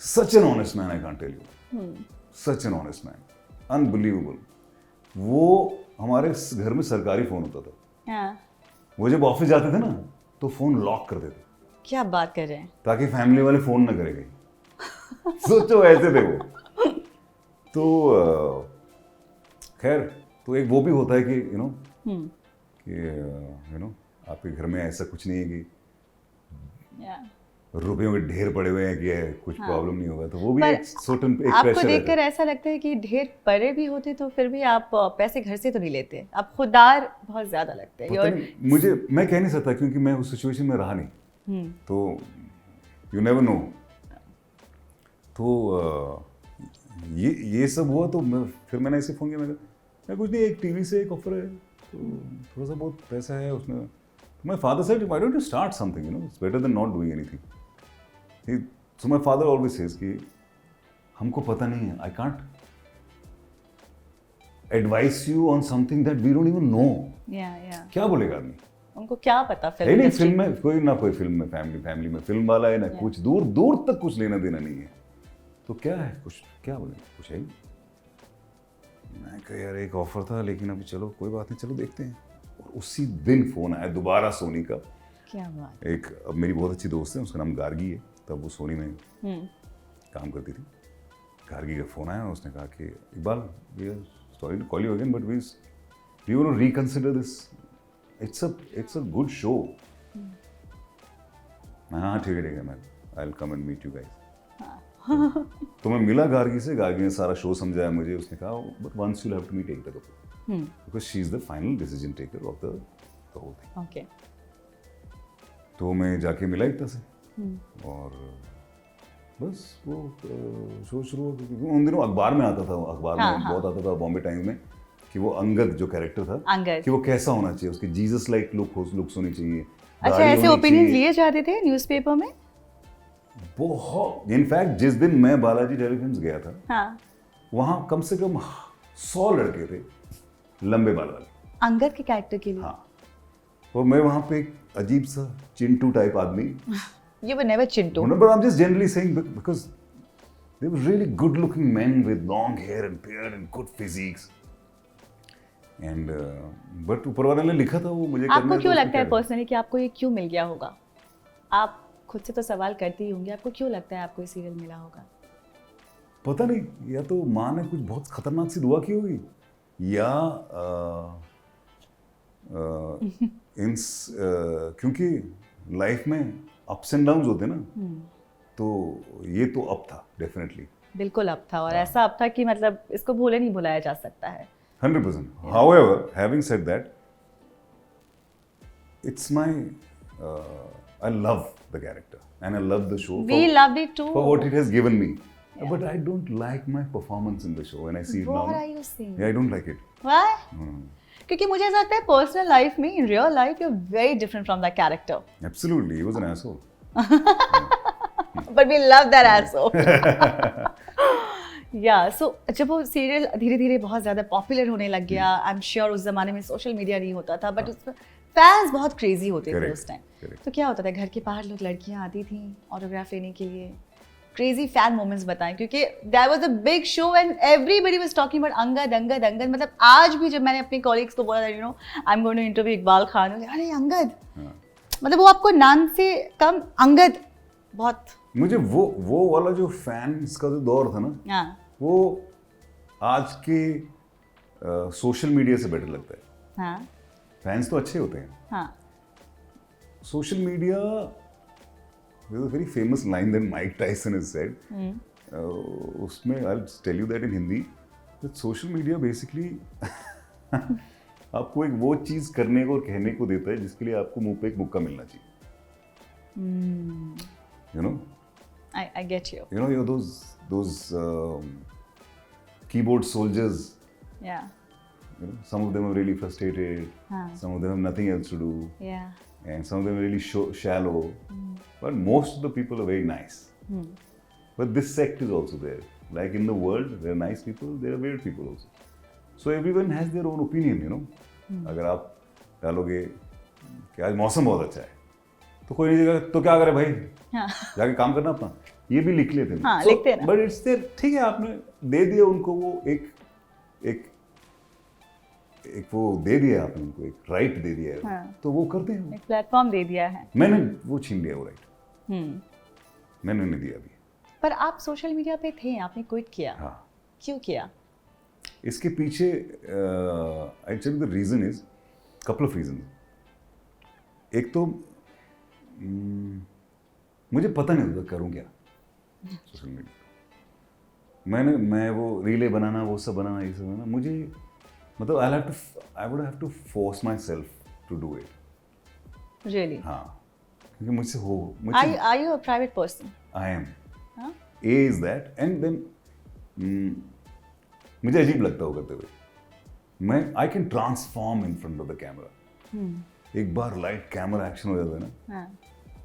Speaker 1: Such an honest man, I can't tell you, such an honest man, unbelievable. वो हमारे घर में सरकारी फोन होता था,
Speaker 2: हाँ।
Speaker 1: वो जब ऑफिस जाते थे ना तो फोन लॉक कर देते
Speaker 2: क्या बात कर रहे हैं।
Speaker 1: ताकि फैमिली वाले फोन ना करेंगे। सोचो ऐसे थे वो। तो खैर, तो एक वो भी होता है कि आपके घर में ऐसा कुछ नहीं है कि
Speaker 2: Yeah.
Speaker 1: रुपयों के ढेर पड़े हुए हैं कि कुछ प्रॉब्लम नहीं होगा, तो वो भी
Speaker 2: पर
Speaker 1: एक सर्टेन एक
Speaker 2: आपको
Speaker 1: प्रेशर
Speaker 2: देखकर ऐसा लगता है कि ढेर पड़े भी होते तो फिर भी आप पैसे घर से तो नहीं लेते, आप खुददार बहुत ज्यादा लगते हैं।
Speaker 1: पता नहीं, मुझे मैं कह नहीं सकता क्योंकि मैं उस सिचुएशन में रहा नहीं, तो यू नेवर नो। तो ये सब हुआ तो फिर मैंने ऐसे फ़ोन किया, मैं कुछ नहीं, एक टीवी से एक ऑफर है तो थोड़ा सा बहुत पैसा है उसमें। My father said why don't you start something, it's better than not doing anything. So my father always says कि हमको पता नहीं है, I can't advise you on something that we don't even know.
Speaker 2: या
Speaker 1: क्या बोलेगा आदमी,
Speaker 2: उनको क्या पता
Speaker 1: है
Speaker 2: फिल्म
Speaker 1: नहीं,
Speaker 2: इंडस्ट्री।
Speaker 1: फिल्म में कोई ना, कोई फिल्म में फैमिली में फिल्म वाला है ना, कुछ दूर दूर तक कुछ लेना देना नहीं है, तो क्या है, कुछ क्या बोले, कुछ है ही। मैं कहा यार एक ऑफर था लेकिन अभी चलो कोई बात नहीं, चलो देखते हैं। और उसी दिन फोन आया दोबारा सोनी का।
Speaker 2: क्या बात।
Speaker 1: एक अब मेरी बहुत अच्छी दोस्त है, उसका नाम गार्गी है, तब वो सोनी में काम करती थी। गार्गी का फोन आया, उसने कहा कि Iqbal, we are sorry to call you again but we want to reconsider this, it's a good show. हाँ ठीक है मैं I will come and meet you guys. तो मैं मिला गार्गी से, गार्गी ने सारा शो समझाया मुझे। उसने कहा but once you have to meet Ekta Kapoor because she is the final decision taker of the whole thing.
Speaker 2: Okay.
Speaker 1: तो मैं जाके मिला एकता से और बस वो शो शुरू हो गया। उन दिनों अखबार में आता था, अखबार में बहुत आता था बॉम्बे टाइम्स में, कि वो अंगद जो कैरेक्टर था,
Speaker 2: अंगद
Speaker 1: कि वो कैसा होना चाहिए, उसकी जीसस लाइक लुक्स होनी चाहिए।
Speaker 2: अच्छा,
Speaker 1: दाढ़ी
Speaker 2: ऐसे
Speaker 1: होनी
Speaker 2: ओपिनियन
Speaker 1: चाहिए।
Speaker 2: लिए जाते थे न्यूज़पेपर में।
Speaker 1: बहुत, इनफैक्ट जिस दिन मैं बालाजी टेलीफिल्म्स गया था,
Speaker 2: हाँ।
Speaker 1: वहां कम से कम 100 लड़के थे लंबे बाल वाले,
Speaker 2: अंगद के कैरेक्टर के लिए।
Speaker 1: हाँ। और मैं वहां पे एक अजीब सा चिंटू टाइप आदमी,
Speaker 2: You were never Chintu.
Speaker 1: but I'm just generally saying because they were really good looking men with long hair and beard and good physiques. And but ऊपर वाले ने लिखा था वो मुझे करना
Speaker 2: आपको
Speaker 1: है,
Speaker 2: क्यों
Speaker 1: तो
Speaker 2: लगता है
Speaker 1: उसमें क्या
Speaker 2: पर्सनली कि आपको ये क्यों मिल गया होगा? आप खुद से तो सवाल करते ही होंगे, आपको क्यों लगता है आपको ये सीरियल मिला होगा?
Speaker 1: पता नहीं, या तो माँ ने कुछ बहुत खतरनाक सी दुआ की होगी, या क्योंकि लाइफ में अप्स एंड डाउन्स होते हैं ना, तो ये तो अप था डेफिनेटली,
Speaker 2: बिल्कुल अब था, और ऐसा अब था कि मतलब इसको भूले नहीं भुलाया जा सकता है।
Speaker 1: 100%. However, having said that, it's my I love the character and I love the show
Speaker 2: We loved it too.
Speaker 1: for what it has given me. But I don't like my performance in the show when I see it now.
Speaker 2: What are you saying?
Speaker 1: Yeah, I don't like it.
Speaker 2: Why? क्योंकि मुझे ऐसा लगता है पर्सनल लाइफ में, in real life you are very different from that character,
Speaker 1: Absolutely, he was an asshole.
Speaker 2: But we love that asshole. या सो जब वो सीरियल धीरे धीरे बहुत ज़्यादा पॉपुलर होने लग गया, आई एम श्योर उस ज़माने में सोशल मीडिया नहीं होता था, बट उसमें फैंस बहुत क्रेजी होते थे
Speaker 1: Correct,
Speaker 2: उस टाइम।
Speaker 1: correct.
Speaker 2: तो क्या होता था, घर के बाहर लोग लड़कियां आती थी ऑटोग्राफ लेने के लिए। क्रेजी फैन मोमेंट्स बताएं, क्योंकि that was a big show and everybody was talking about Angad Angad Angad. मतलब आज भी जब मैंने अपने कॉलीग्स को बोला था, you know I am going to interview Iqbal Khan, अरे अंगद,
Speaker 1: हाँ.
Speaker 2: मतलब वो आपको नाम से कम अंगद बहुत।
Speaker 1: मुझे वो वाला जो फैंस का जो दौर था ना,
Speaker 2: हाँ
Speaker 1: वो आज के सोशल मीडिया से बेटर लगता है।
Speaker 2: हाँ
Speaker 1: फैंस तो अच्छे होते हैं,
Speaker 2: हाँ
Speaker 1: social media, there's a very famous line that Mike Tyson has said. उसमें I'll tell you that in Hindi, that social media basically आपको एक वो चीज करने को और कहने को देता है जिसके लिए आपको मुंह पे एक मुक्का मिलना चाहिए. You know?
Speaker 2: I get you.
Speaker 1: You know those keyboard soldiers.
Speaker 2: Yeah.
Speaker 1: You know, some of them are really frustrated. Some of them have nothing else to do.
Speaker 2: Yeah.
Speaker 1: And some of them are really shallow. But most of the people are very nice. But this sect is also there. Like in the world, there are nice people, there are weird people also. So everyone has their own opinion, you know. अगर आप डालोगे कि आज मौसम बहुत अच्छा है, तो कोई नहीं कहेगा तो क्या करे भाई, जाके काम करना अपना, ये भी लिख लेते हैं.
Speaker 2: हाँ, लिखते हैं ना.
Speaker 1: बट इट्स देयर, ठीक है, आपने दे दिया उनको वो एक वो दे दिया आपने उनको, एक राइट दे दिया है.
Speaker 2: हाँ.
Speaker 1: तो वो करते हैं.
Speaker 2: एक प्लेटफॉर्म दे दिया है.
Speaker 1: मैंने वो छीन लिया वो राइट. मैंने नहीं दिया अभी.
Speaker 2: पर आप सोशल मीडिया पे थे, आपने क्विट किया.
Speaker 1: हाँ.
Speaker 2: क्यों किया?
Speaker 1: इसके पीछे I tell the reason is couple of reason. एक तो मुझे पता नहीं होता करूँ क्या सोशल मीडिया. मैं वो रीले बनाना, वो सब बनाना, ये सब बनाना, मुझे मतलब I would have to force myself to do it.
Speaker 2: Really?
Speaker 1: हाँ, क्योंकि मुझसे हो.
Speaker 2: Are you a private person?
Speaker 1: I am.
Speaker 2: हाँ?
Speaker 1: A is that, and then मुझे अजीब लगता हो करते हुए. मैं I can transform in front of the camera. एक बार लाइट कैमरा एक्शन हो जाता है ना,
Speaker 2: हाँ.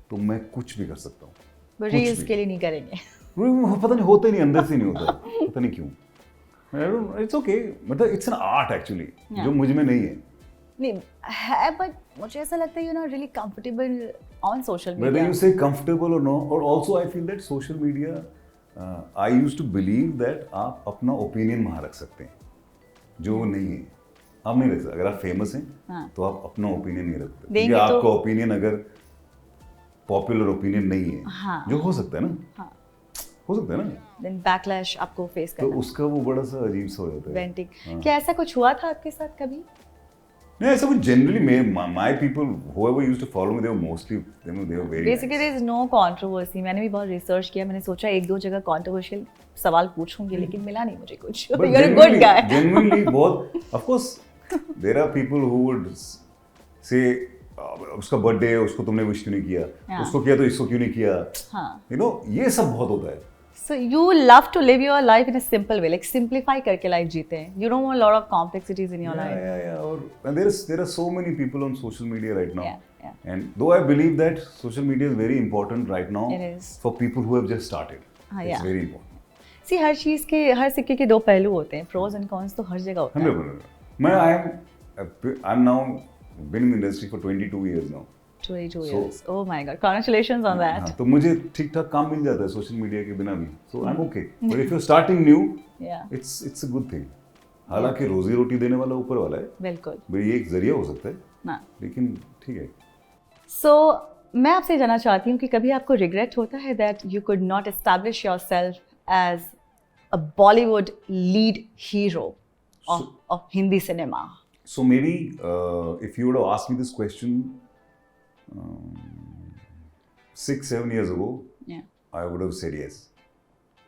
Speaker 1: तो मैं कुछ भी कर सकता हूँ.
Speaker 2: बट रील्स के लिए नहीं करेंगे.
Speaker 1: पता नहीं, होते नहीं, अंदर से नहीं होता. पता नहीं क्यों. इट्स ओके, मतलब इट्स एन आर्ट एक्चुअली, जो मुझ में नहीं है.
Speaker 2: नहीं है, बट मुझे ऐसा लगता है you not really comfortable on social media.
Speaker 1: Whether you say comfortable or no, or also I feel that social media, I used to believe that आप अपना ओपिनियन वहाँ रख सकते हैं, जो नहीं है. आप नहीं रख सकते. अगर आप फेमस हैं तो आप अपना ओपिनियन नहीं रखते, क्योंकि आपका ओपिनियन अगर पॉपुलर ओपिनियन नहीं है, जो हो सकता है ना, हो सकता है ना,
Speaker 2: देन बैकलैश आपको फेस करना,
Speaker 1: तो उसका वो बड़ा सा अजीब सा हो जाता है.
Speaker 2: वेंटिंग. क्या ऐसा कुछ हुआ था आपके साथ कभी?
Speaker 1: नहीं, ऐसा कुछ generally my people whoever used to follow me, they were mostly, they were very
Speaker 2: basically there is no controversy. मैंने भी बहुत रिसर्च किया, मैंने सोचा एक दो जगह कंट्रोवर्शियल सवाल पूछूंगी, लेकिन मिला नहीं मुझे कुछ. You are a good guy.
Speaker 1: Genuinely बहुत, of course there are people who would say उसका बर्थडे है, उसको तुमने विश क्यों नहीं किया, उसको किया तो इसको क्यों नहीं किया. यू नो, ये सब बहुत होता है.
Speaker 2: So you love to live your life in a simple way, like simplify करके life जीते हैं. You don't want a lot of complexities in your life.
Speaker 1: Yeah. And there are so many people on social media right now.
Speaker 2: Yeah.
Speaker 1: And though I believe that social media is very important right now,
Speaker 2: It is.
Speaker 1: for people who have just started. It's very important.
Speaker 2: See, हर चीज के, हर सिक्के के दो पहलू होते हैं. Pros and cons तो हर जगह होता है.
Speaker 1: 100%. I'm now been in the industry for 22 years now.
Speaker 2: 22 years. Oh my God! Congratulations on that.
Speaker 1: हाँ, तो मुझे ठीक ठाक काम मिल जाता है सोशल मीडिया के बिना भी. So I'm okay. But if you're starting new, it's a good thing. हालांकि रोजी रोटी देने वाला ऊपर वाला है.
Speaker 2: बिल्कुल.
Speaker 1: ये एक जरिया हो सकता है.
Speaker 2: ना.
Speaker 1: लेकिन ठीक है.
Speaker 2: So मैं आपसे जानना चाहती हूँ कि कभी आपको रिग्रेट होता है that you could not establish yourself as a Bollywood lead hero of Hindi cinema?
Speaker 1: So maybe if you would have asked me this question 6-7 years ago, I would have said yes.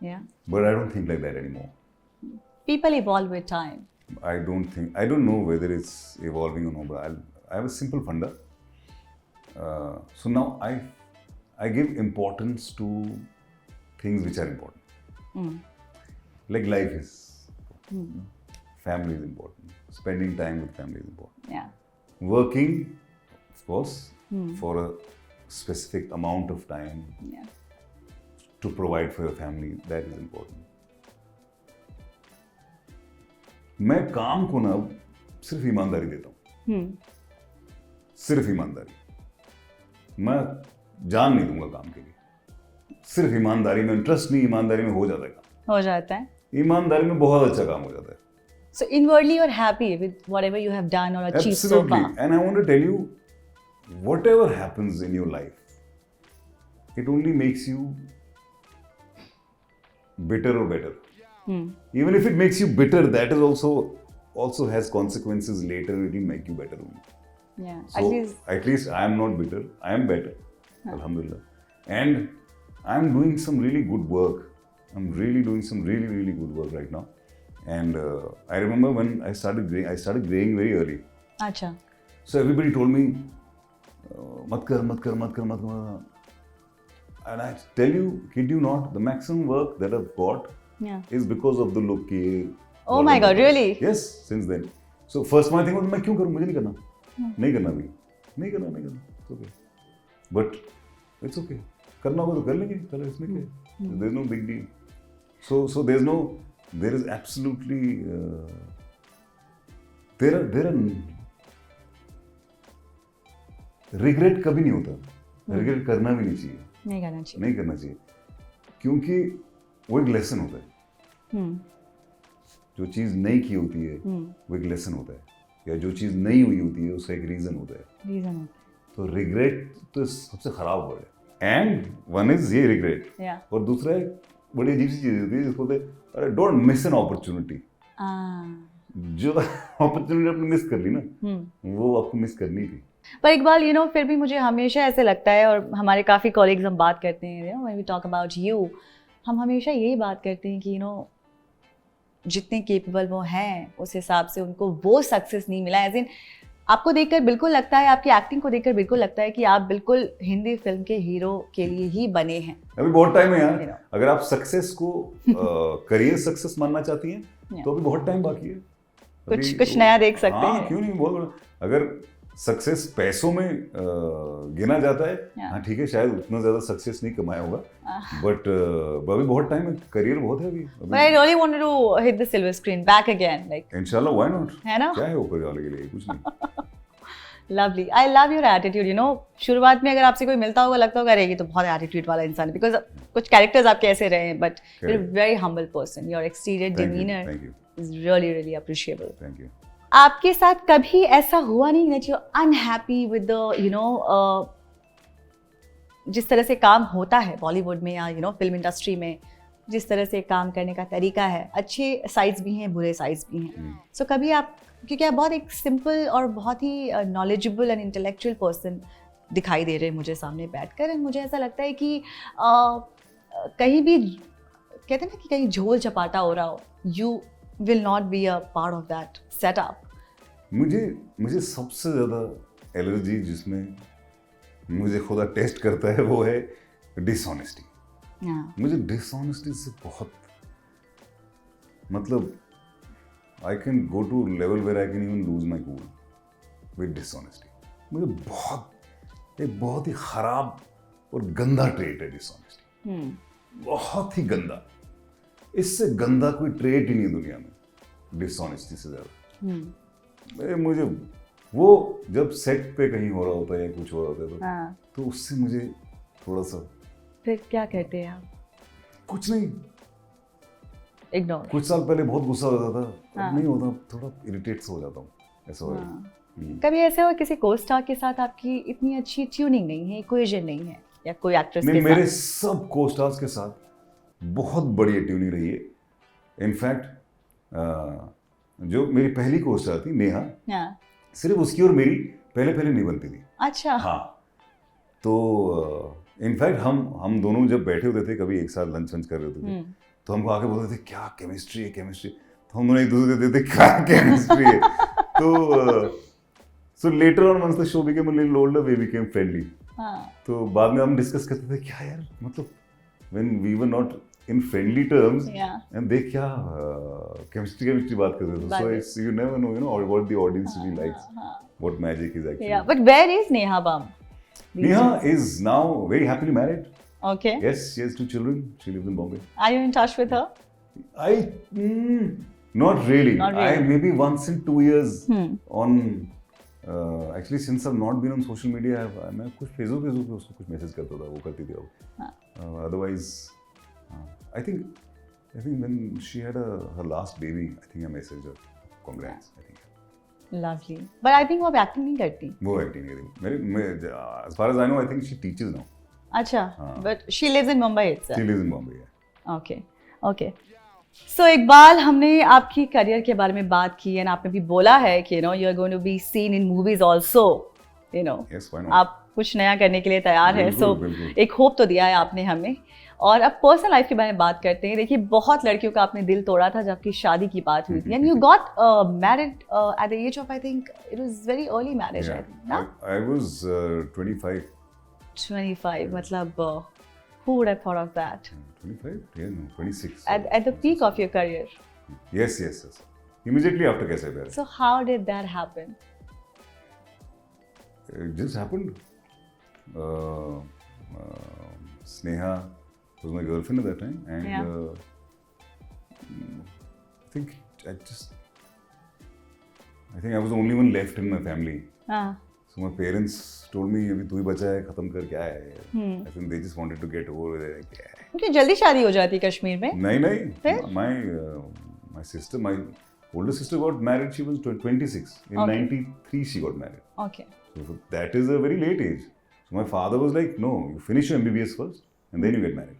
Speaker 2: Yeah.
Speaker 1: But I don't think like that anymore.
Speaker 2: People evolve with time.
Speaker 1: I don't know whether it's evolving or not, but I have a simple funda. So now I give importance to things which are important. Like life is, family is important. Spending time with family is important.
Speaker 2: Yeah.
Speaker 1: Working, of course, for a specific amount of time.
Speaker 2: Yeah.
Speaker 1: To provide for your family, that is important. मैं काम को ना सिर्फ ईमानदारी देता हूँ. सिर्फ ईमानदारी. मैं जान नहीं दूंगा काम के लिए. सिर्फ ईमानदारी में इंटरेस्ट नहीं, ईमानदारी में हो जाता है काम.
Speaker 2: हो जाता है.
Speaker 1: ईमानदारी में बहुत अच्छा काम हो जाता है.
Speaker 2: So inwardly you're happy with whatever you have done or achieved so far.
Speaker 1: Absolutely. And I want to tell you, whatever happens in your life, it only makes you bitter or better. Even if it makes you bitter, that is also has consequences later. It will make you better only.
Speaker 2: Yeah.
Speaker 1: So at least I am not bitter. I am better, alhamdulillah. And I am doing some really good work. I'm really doing some really good work right now. And I remember when I started graying very early.
Speaker 2: अच्छा.
Speaker 1: So everybody told me, mat kar. And I tell you, kid you not, the maximum work that I've got
Speaker 2: Yeah.
Speaker 1: is because of the look ke.
Speaker 2: Oh my God, really?
Speaker 1: Yes, since then. So first my thing was, मैं क्यों करूँ, मुझे नहीं करना, नहीं करना अभी, नहीं करना, it's okay. But it's okay. करना होगा तो कर लेंगे, चलो इसमें क्या? There's no big deal. So there is absolutely there are regret कभी नहीं होता, regret करना भी नहीं चाहिए.
Speaker 2: नहीं करना चाहिए.
Speaker 1: नहीं करना चाहिए, क्योंकि वो एक लेसन होता है. जो चीज़ नहीं की होती है वो एक लेसन होता है, या जो चीज़ नहीं हुई होती है उसका एक रीज़न होता है. तो रिग्रेट तो सबसे खराब वर्ड है. एंड वन इज ये रिग्रेट, और दूसरा एक बड़ी अजीब सी चीज़ होती है जिसको बोलते हैं, अरे डोंट मिस एन अपॉर्चुनिटी. जो अपॉर्चुनिटी आपने मिस कर ली ना, वो आपको मिस करनी थी.
Speaker 2: पर इकबाल, यू नो, फिर भी मुझे हमेशा ऐसे लगता है, और हमारे काफ़ी कॉलीग्स हम बात करते हैं, you know, when we talk about you, हम हमेशा यही बात करते हैं कि यू नो जितने केपेबल वो हैं उस हिसाब से उनको वो सक्सेस नहीं मिला. एज इन आपको देखकर बिल्कुल लगता है, आपकी एक्टिंग को देखकर बिल्कुल लगता है कि आप बिल्कुल हिंदी फिल्म के हीरो के लिए ही बने हैं.
Speaker 1: अभी बहुत टाइम है यार. अगर आप सक्सेस को करियर सक्सेस मानना चाहती हैं तो अभी बहुत टाइम बाकी है.
Speaker 2: कुछ नया देख सकते हैं.
Speaker 1: क्यों नहीं, बहुत. अगर सक्सेस पैसों में गिना जाता है, हाँ ठीक है, शायद उतना ज्यादा सक्सेस नहीं कमाया होगा, बट अभी बहुत टाइम है, करियर बहुत है अभी.
Speaker 2: But I really wanted to hit the silver screen back again, like.
Speaker 1: इंशाल्लाह, why not?
Speaker 2: है ना?
Speaker 1: क्या है ऊपर वाले के लिए, कुछ नहीं.
Speaker 2: Lovely. I love your attitude. You know, शुरुआत में अगर आपसे कोई मिलता होगा, लगता होगा अरे ये तो बहुत एटीट्यूड वाला इंसान है, because कुछ कैरेक्टर्स आपके ऐसे रहे हैं, but you're a very humble person. Your exterior demeanor is really appreciable.
Speaker 1: Thank you.
Speaker 2: आपके साथ कभी ऐसा हुआ नहीं that you're unhappy with the, you know, जिस तरह से काम होता है बॉलीवुड में या यू नो फिल्म इंडस्ट्री में, जिस तरह से काम करने का तरीका है, अच्छे साइड्स भी हैं, बुरे साइड्स भी हैं. सो कभी आप, क्योंकि आप बहुत एक सिंपल और बहुत ही नॉलेजेबल एंड इंटेलेक्चुअल पर्सन दिखाई दे रहे हैं मुझे सामने बैठकर, एंड मुझे ऐसा लगता है कि कहीं भी कहते हैं ना कि कहीं झोल चपाटा हो रहा हो, you will not be a part of that setup.
Speaker 1: मुझे सबसे ज़्यादा एलर्जी जिसमें मुझे खुदा टेस्ट करता है वो है डिसऑनेस्टी. मुझे डिसऑनेस्टी से बहुत, मतलब I can go to level where I can even lose my cool with dishonesty. मुझे बहुत ही ख़राब और गंदा ट्रेट है डिसऑनेस्टी. बहुत ही गंदा. इससे गंदा कोई ट्रेट ही नहीं दुनिया में, डिसऑनेस्टी से ज़्यादा. मुझे वो जब सेट पे कहीं हो रहा होता है या कुछ हो रहा होता है तो उससे मुझे थोड़ा सा. फिर
Speaker 2: क्या कहते हैं आप?
Speaker 1: कुछ नहीं,
Speaker 2: इग्नोर.
Speaker 1: कुछ साल पहले बहुत गुस्सा होता था, अब नहीं होता, थोड़ा इरिटेट हो जाता हूँ, ऐसा हो जाता.
Speaker 2: कभी ऐसे हो किसी को-स्टार के साथ आपकी इतनी अच्छी ट्यूनिंग नहीं है, इक्वेशन नहीं है, या कोई एक्ट्रेस के साथ?
Speaker 1: मेरे सब को-स्टार्स के साथ बहुत बढ़िया ट्यूनिंग रही है. इनफैक्ट जो मेरी पहली को-स्टार थी नेहा, सिर्फ उसकी और मेरी पहले नहीं बनती थी.
Speaker 2: अच्छा.
Speaker 1: हाँ, तो इनफैक्ट हम दोनों जब बैठे होते थे, कभी एक साथ लंच कर रहे होते थे, तो हमको आके बोलते थे क्या केमिस्ट्री है, तो हम दोनों एक दूसरे देते थे क्या केमिस्ट्री है. तो later on once the show became a little older we became friendly. तो बाद में हम डिस्कस करते थे क्या यार, मतलब when we were not in friendly terms, and they क्या chemistry बात कर रहे थे. So it's, you never know, you know, what the audience really likes, what magic is actually.
Speaker 2: Yeah, but where is Neha Bam?
Speaker 1: Neha is now very happily married.
Speaker 2: Okay.
Speaker 1: Yes, she has 2 children. She lives in Bombay.
Speaker 2: Are you in touch with her?
Speaker 1: Not really.
Speaker 2: Not really.
Speaker 1: I maybe once in 2 years on. Actually, since I've not been on social media, मैं कुछ फेसबुक पे उसको कुछ मैसेज करता था, वो करती थी अब. Otherwise, I think when she had her last baby, I think I messaged her. Congrats, I think.
Speaker 2: Lovely. But I think वो अब एक्टिंग नहीं करती.
Speaker 1: वो एक्टिंग नहीं करती. As far as I know, I think she teaches now.
Speaker 2: अच्छा. But she lives in Mumbai itself.
Speaker 1: She lives in Bombay.
Speaker 2: Okay. सो इकबाल, हमने आपकी करियर के बारे में बात की एंड आपने भी बोला है कि you are going to be seen in movies also,
Speaker 1: Yes, why not?
Speaker 2: आप कुछ नया करने के लिए तैयार है।
Speaker 1: बिल्कुल,
Speaker 2: सो
Speaker 1: बिल्कुल।
Speaker 2: एक होप तो दिया है आपने हमें। और अब पर्सनल लाइफ के बारे में बात करते हैं। देखिए, बहुत लड़कियों का आपने दिल तोड़ा था जब आपकी शादी की बात हुई थी, and you got married at the age of, I think it was very early marriage, I think ना,
Speaker 1: I was 25.
Speaker 2: 25, मतलब who would have thought of that
Speaker 1: 25? Yeah, no, 26.
Speaker 2: at the peak of your career?
Speaker 1: Yes. Immediately after Kaise Pyar Hai.
Speaker 2: So how did that happen?
Speaker 1: It just happened. Sneha was my girlfriend at that time, and
Speaker 2: Yeah.
Speaker 1: I think I was the only one left in my family.
Speaker 2: हाँ,
Speaker 1: So my parents told me, "अभी तू ही बचा है, खत्म कर क्या है?" I think they just wanted to get over it. क्या है?
Speaker 2: क्योंकि जल्दी शादी हो जाती है कश्मीर में।
Speaker 1: नहीं.
Speaker 2: फिर?
Speaker 1: My sister, my older sister got married. She was 26. In
Speaker 2: Okay.
Speaker 1: 93, she got married.
Speaker 2: Okay.
Speaker 1: So that is a very late age. So my father was like, "No, you finish your MBBS first, and then you get married."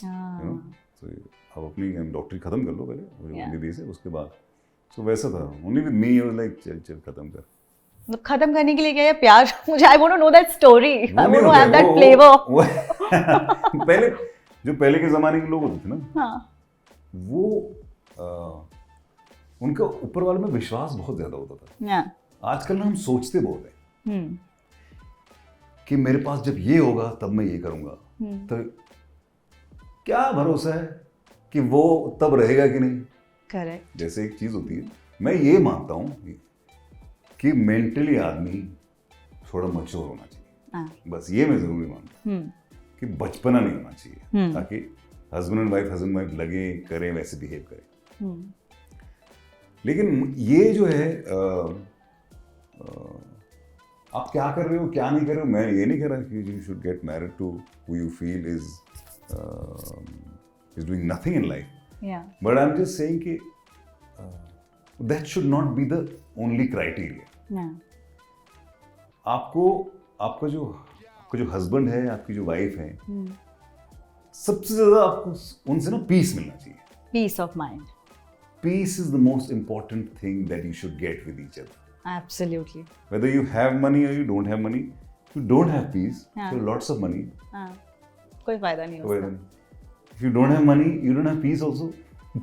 Speaker 1: You know? So आप अपनी डॉक्टरी खत्म कर लो पहले,
Speaker 2: Yeah.
Speaker 1: MBBS है, उसके बाद। So वैसा था। Only with me, I was like, चल खत्म कर।
Speaker 2: मतलब खत्म करने के लिए क्या है प्यार? मुझे I want to know that story, I
Speaker 1: वो
Speaker 2: वांट
Speaker 1: नहीं
Speaker 2: टू
Speaker 1: होता
Speaker 2: हैव
Speaker 1: है,
Speaker 2: दैट
Speaker 1: वो-
Speaker 2: फ्लेवर।
Speaker 1: पहले के ज़माने के लोग होते थे ना,
Speaker 2: हाँ,
Speaker 1: वो उनका ऊपर वाले में विश्वास बहुत ज़्यादा होता था।
Speaker 2: या,
Speaker 1: आजकल ना हम सोचते बहुत हैं
Speaker 2: हम्म,
Speaker 1: कि मेरे पास जब ये होगा तब मैं ये करूँगा। तो क्या भरोसा है कि वो तब रहेगा कि नहीं।
Speaker 2: करेक्ट,
Speaker 1: जैसे एक चीज़ होती है, मैं ये मानता हूँ कि मेंटली आदमी थोड़ा मैच्योर होना चाहिए।
Speaker 2: हाँ,
Speaker 1: बस ये मैं ज़रूरी मानता हूँ कि बचपना नहीं होना चाहिए, ताकि हस्बैंड एंड वाइफ लगे, करें, वैसे बिहेव करें। लेकिन ये जो है आप क्या कर रहे हो, क्या नहीं कर रहे हो, मैं ये नहीं कह रहा कि you should get married to who you feel is doing nothing in life,
Speaker 2: yeah,
Speaker 1: but I am just saying कि that should not be the only criteria.
Speaker 2: Yeah,
Speaker 1: आपका जो हस्बैंड है, आपकी जो वाइफ है, सबसे ज़्यादा आपको उनसे ना पीस मिलना चाहिए।
Speaker 2: Peace of mind,
Speaker 1: Peace is the most important thing that you should get with each other.
Speaker 2: Absolutely.
Speaker 1: Whether you have money or you don't have money, if you don't have peace,
Speaker 2: हाँ.
Speaker 1: you have lots of money.
Speaker 2: हाँ, कोई फायदा नहीं
Speaker 1: Well,
Speaker 2: उसका।
Speaker 1: if you don't have money, you don't have peace also.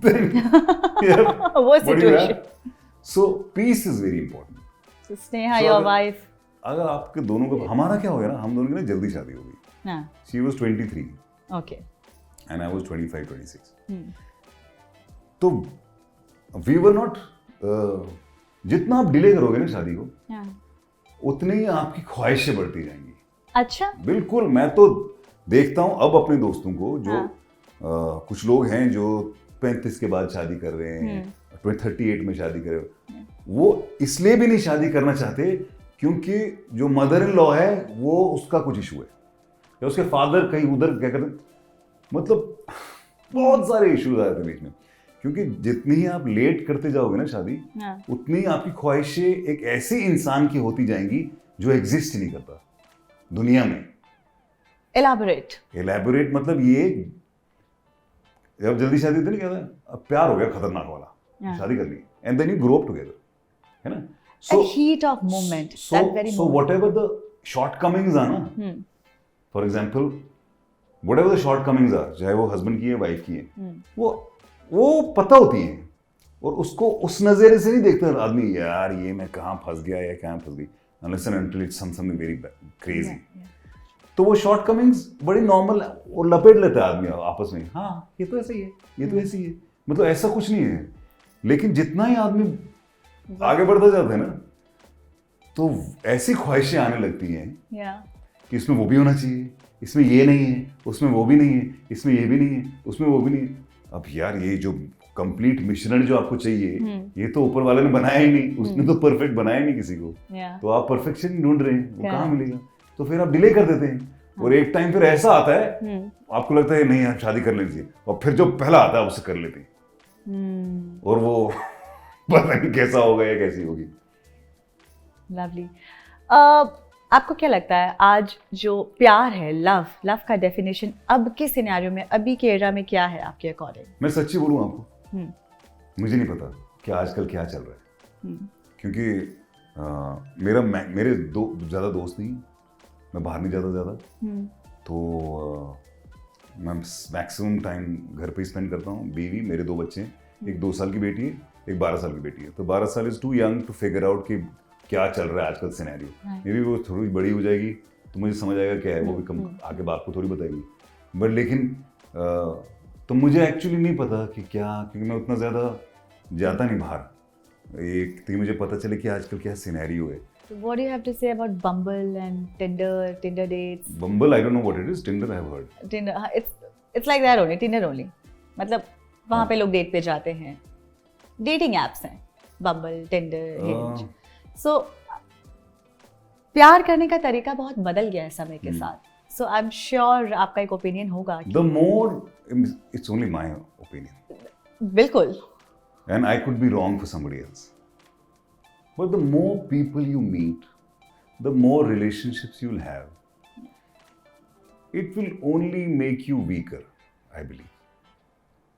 Speaker 1: Then yeah,
Speaker 2: वो
Speaker 1: what do you
Speaker 2: situation.
Speaker 1: have? So peace is very important.
Speaker 2: Sneha,
Speaker 1: So
Speaker 2: your
Speaker 1: अगर-
Speaker 2: वाइफ।
Speaker 1: अगर आपके दोनों का, हमारा क्या हो गया ना, हम दोनों की ना जल्दी शादी हो गई।
Speaker 2: हाँ,
Speaker 1: She was 23
Speaker 2: okay,
Speaker 1: and I was 25, 26. तो we were not जितना आप डिले करोगे ना शादी को, उतनी ही आपकी ख्वाहिशें बढ़ती जाएंगी।
Speaker 2: अच्छा,
Speaker 1: बिल्कुल, मैं तो देखता हूँ अब अपने दोस्तों को, जो
Speaker 2: हाँ।
Speaker 1: कुछ लोग हैं जो 35 के बाद शादी कर रहे हैं, 38 में शादी कर रहे हैं। वो इसलिए भी नहीं शादी करना चाहते क्योंकि जो मदर इन लॉ है वो उसका कुछ इशू है, या उसके फादर कहीं उधर क्या करते, मतलब बहुत सारे इश्यूज आते हैं बीच में। क्योंकि जितनी ही आप लेट करते जाओगे ना शादी, उतनी आपकी ख्वाहिशें एक ऐसी इंसान की होती जाएंगी जो एग्जिस्ट ही नहीं करता दुनिया में। एलैबोरेट मतलब ये, जब जल्दी शादी होती नहीं कहता, अब प्यार हो गया खतरनाक वाला, शादी कर ली, and then you grow up together, है ना।
Speaker 2: So, heat of moment, that very
Speaker 1: so
Speaker 2: moment.
Speaker 1: whatever the shortcomings are ना, for example, whatever the shortcomings are, चाहे वो हस्बैंड की है, वाइफ की है, वो पता होती है, और उसको उस नज़रिए से नहीं देखता आदमी, यार ये मैं कहाँ फंस गया या कहाँ फंस गई, unless and until it's something very crazy. तो वो shortcomings बड़ी नॉर्मल, और लपेट लेता है आदमी आपस में, हाँ ये तो ऐसा ही है, ये तो ऐसी है, मतलब ऐसा कुछ नहीं है। लेकिन जितना ही आदमी आगे बढ़ता जाता है ना, तो ऐसी ख्वाहिशें आने लगती हैं कि इसमें वो भी होना चाहिए, इसमें ये नहीं है, उसमें वो भी नहीं है, इसमें ये भी नहीं है, उसमें वो भी नहीं है। अब यार ये जो कंप्लीट मिश्रण जो आपको चाहिए, ये तो ऊपर वाले ने बनाया ही नहीं, उसने तो परफेक्ट बनाया नहीं किसी को। तो आप परफेक्शन ढूंढ रहे हैं, वो कहाँ मिलेगा, तो फिर आप डिले कर देते हैं। और एक टाइम फिर ऐसा आता है, आपको लगता है नहीं यार शादी कर लेनी चाहिए, और फिर जो पहला आता है उससे कर लेते हैं, और वो पता नहीं कैसा होगा या कैसी होगी।
Speaker 2: लवली। आपको क्या लगता है आज जो प्यार है, लव का डेफिनेशन अब के सिनेरियो में, अभी के एरा में क्या है आपके अकॉर्डिंग?
Speaker 1: मैं सच्ची बोलूँ आपको, मुझे नहीं पता कि आजकल क्या चल रहा है, क्योंकि मेरे ज़्यादा दोस्त नहीं, मैं बाहर नहीं जाता ज़्यादा, तो मैं मैक्सिमम टाइम घर पे ही स्पेंड करता हूँ। बीवी, मेरे 2 बच्चे हैं, एक 2 साल की बेटी है, एक 12 साल की बेटी है। तो 12 साल is too young to figure out कि क्या चल रहा है आजकल सिनेरियो। मे बी वो थोड़ी बड़ी हो जाएगी तो मुझे समझ आएगा क्या है, वो भी कम आके बाप को थोड़ी बताएगी। बट लेकिन तो मुझे एक्चुअली नहीं पता कि क्या, क्योंकि मैं उतना ज़्यादा जाता नहीं बाहर। एक तो मुझे पता चले कि आजकल क्या सिनेरियो है।
Speaker 2: What do you have to say about Bumble and Tinder dates?
Speaker 1: Bumble, I don't know what it is. Tinder, I have heard.
Speaker 2: Tinder, it's like that only, Tinder only. मतलब वहाँ पे लोग डेट पे जाते हैं, डेटिंग एप्स हैं, Bumble, Tinder, Hinge. So प्यार करने का तरीका बहुत बदल गया है समय के साथ. So I'm sure आपका एक ओपिनियन होगा.
Speaker 1: The more, it's only my opinion.
Speaker 2: बिल्कुल.
Speaker 1: And I could be wrong for somebody else. But the more people you meet, the more relationships you'll have. It will only make you weaker, I believe.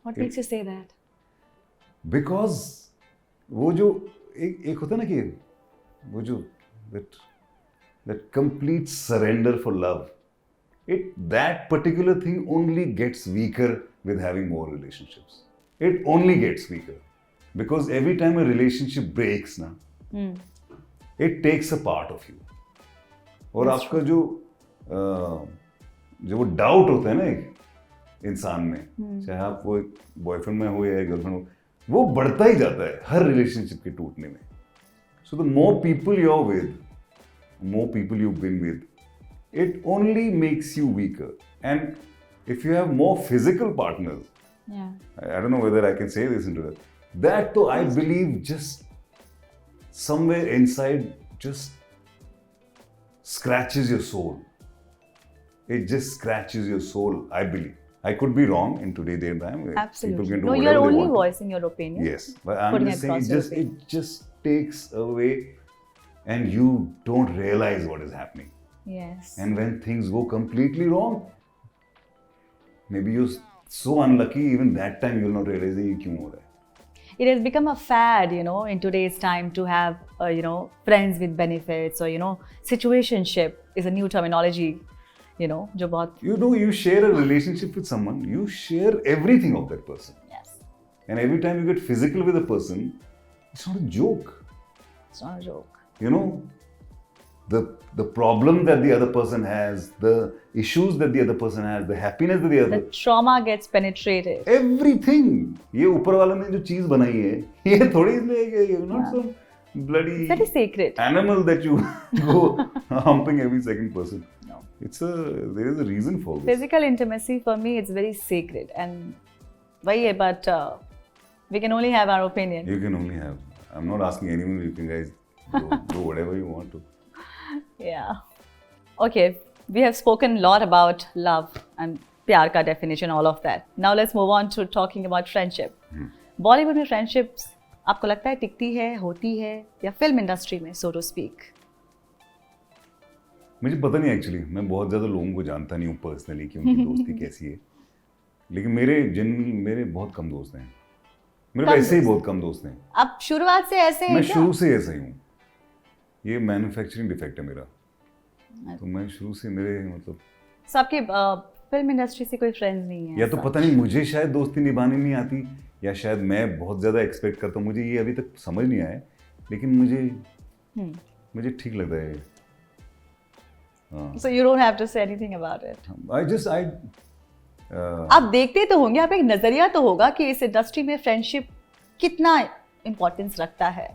Speaker 2: What makes you say that?
Speaker 1: Because वो जो एक होता है ना कि वो जो that complete surrender for love, that particular thing only gets weaker with having more relationships. It only gets weaker because every time a relationship breaks ना, it takes a part of you. और आपका जो वो डाउट होता है ना एक इंसान में, चाहे आप वो एक बॉयफ्रेंड में हो या गर्लफ्रेंड हो, वो बढ़ता ही जाता है हर रिलेशनशिप के टूटने में. So the more people you are with, more people you been with, it only makes you weaker. And if you have more physical partners, I don't know whether I can say this into that though I believe just somewhere inside just scratches your soul. It just scratches your soul, I believe. I could be wrong in today's day and time.
Speaker 2: Absolutely.
Speaker 1: People can do
Speaker 2: No,
Speaker 1: whatever
Speaker 2: you're
Speaker 1: they
Speaker 2: only
Speaker 1: want.
Speaker 2: voicing your opinion.
Speaker 1: Yes, but I'm just saying it just takes away and you don't realize what is happening.
Speaker 2: Yes.
Speaker 1: And when things go completely wrong, maybe you're so unlucky, even that time you'll not realize that ये क्यों हो रहा है.
Speaker 2: It has become a fad, in today's time to have, friends with benefits, or, situationship is a new terminology, जो बहुत.
Speaker 1: You share a relationship with someone, you share everything of that person.
Speaker 2: Yes.
Speaker 1: And every time you get physical with a person, it's not a joke.
Speaker 2: It's not a joke.
Speaker 1: The problem that the other person has, the issues that the other person has, the happiness that the other.
Speaker 2: The trauma gets penetrated.
Speaker 1: Everything. ये ऊपर वाले ने जो चीज बनाई है, ये थोड़ी इसलिए you're not some bloody
Speaker 2: very sacred
Speaker 1: animal that you go humping every second person.
Speaker 2: No.
Speaker 1: There is a reason for this.
Speaker 2: Physical intimacy for me, it's very sacred, and वही है, but we can only have our opinion.
Speaker 1: You can only have. I'm not asking anyone. You can guys do whatever you want to.
Speaker 2: Yeah. Okay, we have spoken a lot about love and प्यार का definition, all of that. Now let's move on to talking about friendship. Bollywood में friendships आपको लगता है टिकती है, होती है, या फिल्म इंडस्ट्री में, so to speak?
Speaker 1: मुझे पता नहीं एक्चुअली, मैं बहुत ज़्यादा लोगों को जानता नहीं हूँ पर्सनली कि उनकी दोस्ती कैसी है, लेकिन मेरे बहुत कम दोस्त हैं. मेरे वैसे ही बहुत कम दोस्त हैं.
Speaker 2: आप शुरुआत से ऐसे हैं?
Speaker 1: मैं शुरू से ऐसा ही हूँ. ये मैन्युफैक्चरिंग डिफेक्ट है मेरा. तो मैं शुरू से मेरे मतलब
Speaker 2: सबके फिल्म इंडस्ट्री से कोई फ्रेंड्स नहीं है,
Speaker 1: या तो पता नहीं मुझे शायद दोस्ती निभानी नहीं आती, या शायद मैं बहुत ज़्यादा एक्सपेक्ट करता हूँ. मुझे ये अभी तक समझ नहीं आया, लेकिन मुझे ठीक लगता है.
Speaker 2: So you don't have to say anything about it. आप देखते तो होंगे, आप एक नज़रिया तो होगा कि इस इंडस्ट्री में फ्रेंडशिप कितना इम्पोर्टेंस रखता है,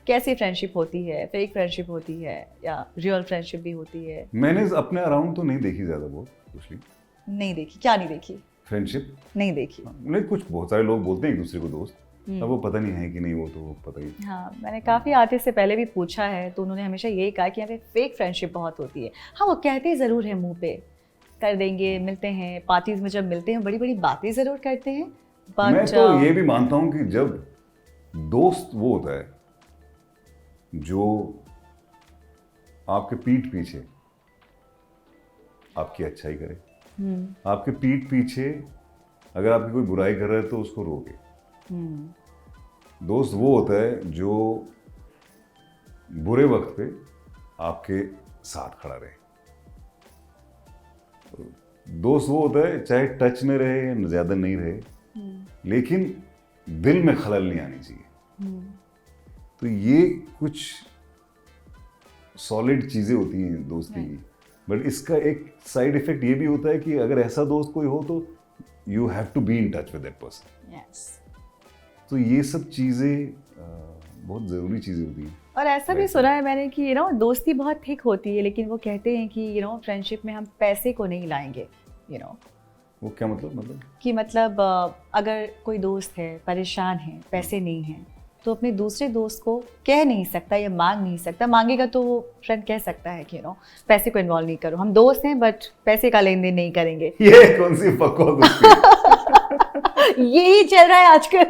Speaker 2: कैसी फ्रेंडशिप होती है, फेक फ्रेंडशिप होती है, या रियल फ्रेंडशिप भी होती है.
Speaker 1: मैंने अपने अराउंड तो नहीं देखी ज़्यादा बहुत कुछ.
Speaker 2: नहीं देखी? क्या नहीं देखी?
Speaker 1: फ्रेंडशिप
Speaker 2: नहीं देखी.
Speaker 1: नहीं, कुछ बहुत सारे लोग बोलते हैं एक दूसरे को दोस्त, अब वो पता नहीं है कि नहीं, वो तो पता ही.
Speaker 2: हाँ, मैंने काफ़ी आर्टिस्ट से पहले भी पूछा है, तो उन्होंने हमेशा यही कहा कि यहाँ पे फेक फ्रेंडशिप बहुत होती है. हाँ, वो कहते ज़रूर है मुंह पे, कर देंगे, मिलते हैं, पार्टीज में जब मिलते हैं बड़ी बड़ी बातें ज़रूर करते हैं, बट
Speaker 1: मैं तो ये भी मानता हूँ कि जब दोस्त वो होता है जो आपके पीठ पीछे आपकी अच्छाई करे, आपके पीठ पीछे अगर आपकी कोई बुराई कर रहा है तो उसको रोके, दोस्त वो होता है जो बुरे वक्त पे आपके साथ खड़ा रहे। दोस्त वो होता है चाहे टच में रहे या ज्यादा नहीं रहे, लेकिन दिल में खलल नहीं आनी चाहिए। तो ये कुछ सॉलिड चीजें होती हैं दोस्ती की। बट इसका एक साइड इफेक्ट ये भी होता है कि अगर ऐसा दोस्त कोई हो तो you have to be in touch with that person. तो ये सब चीजें बहुत जरूरी चीजें होती हैं।
Speaker 2: और ऐसा भी सुना है मैंने कि दोस्ती बहुत थिक होती है, लेकिन वो कहते हैं कि फ्रेंडशिप में हम पैसे को नहीं लाएंगे।
Speaker 1: वो क्या मतलब
Speaker 2: कि मतलब अगर कोई दोस्त है परेशान है, पैसे नहीं हैं, तो अपने दूसरे दोस्त को कह नहीं सकता या मांग नहीं सकता। मांगेगा तो वो फ्रेंड कह सकता है कि पैसे को इन्वॉल्व नहीं करो, हम दोस्त हैं बट पैसे का लेन देन नहीं करेंगे।
Speaker 1: ये कौन सी बकवास दोस्ती?
Speaker 2: यही चल रहा है आजकल।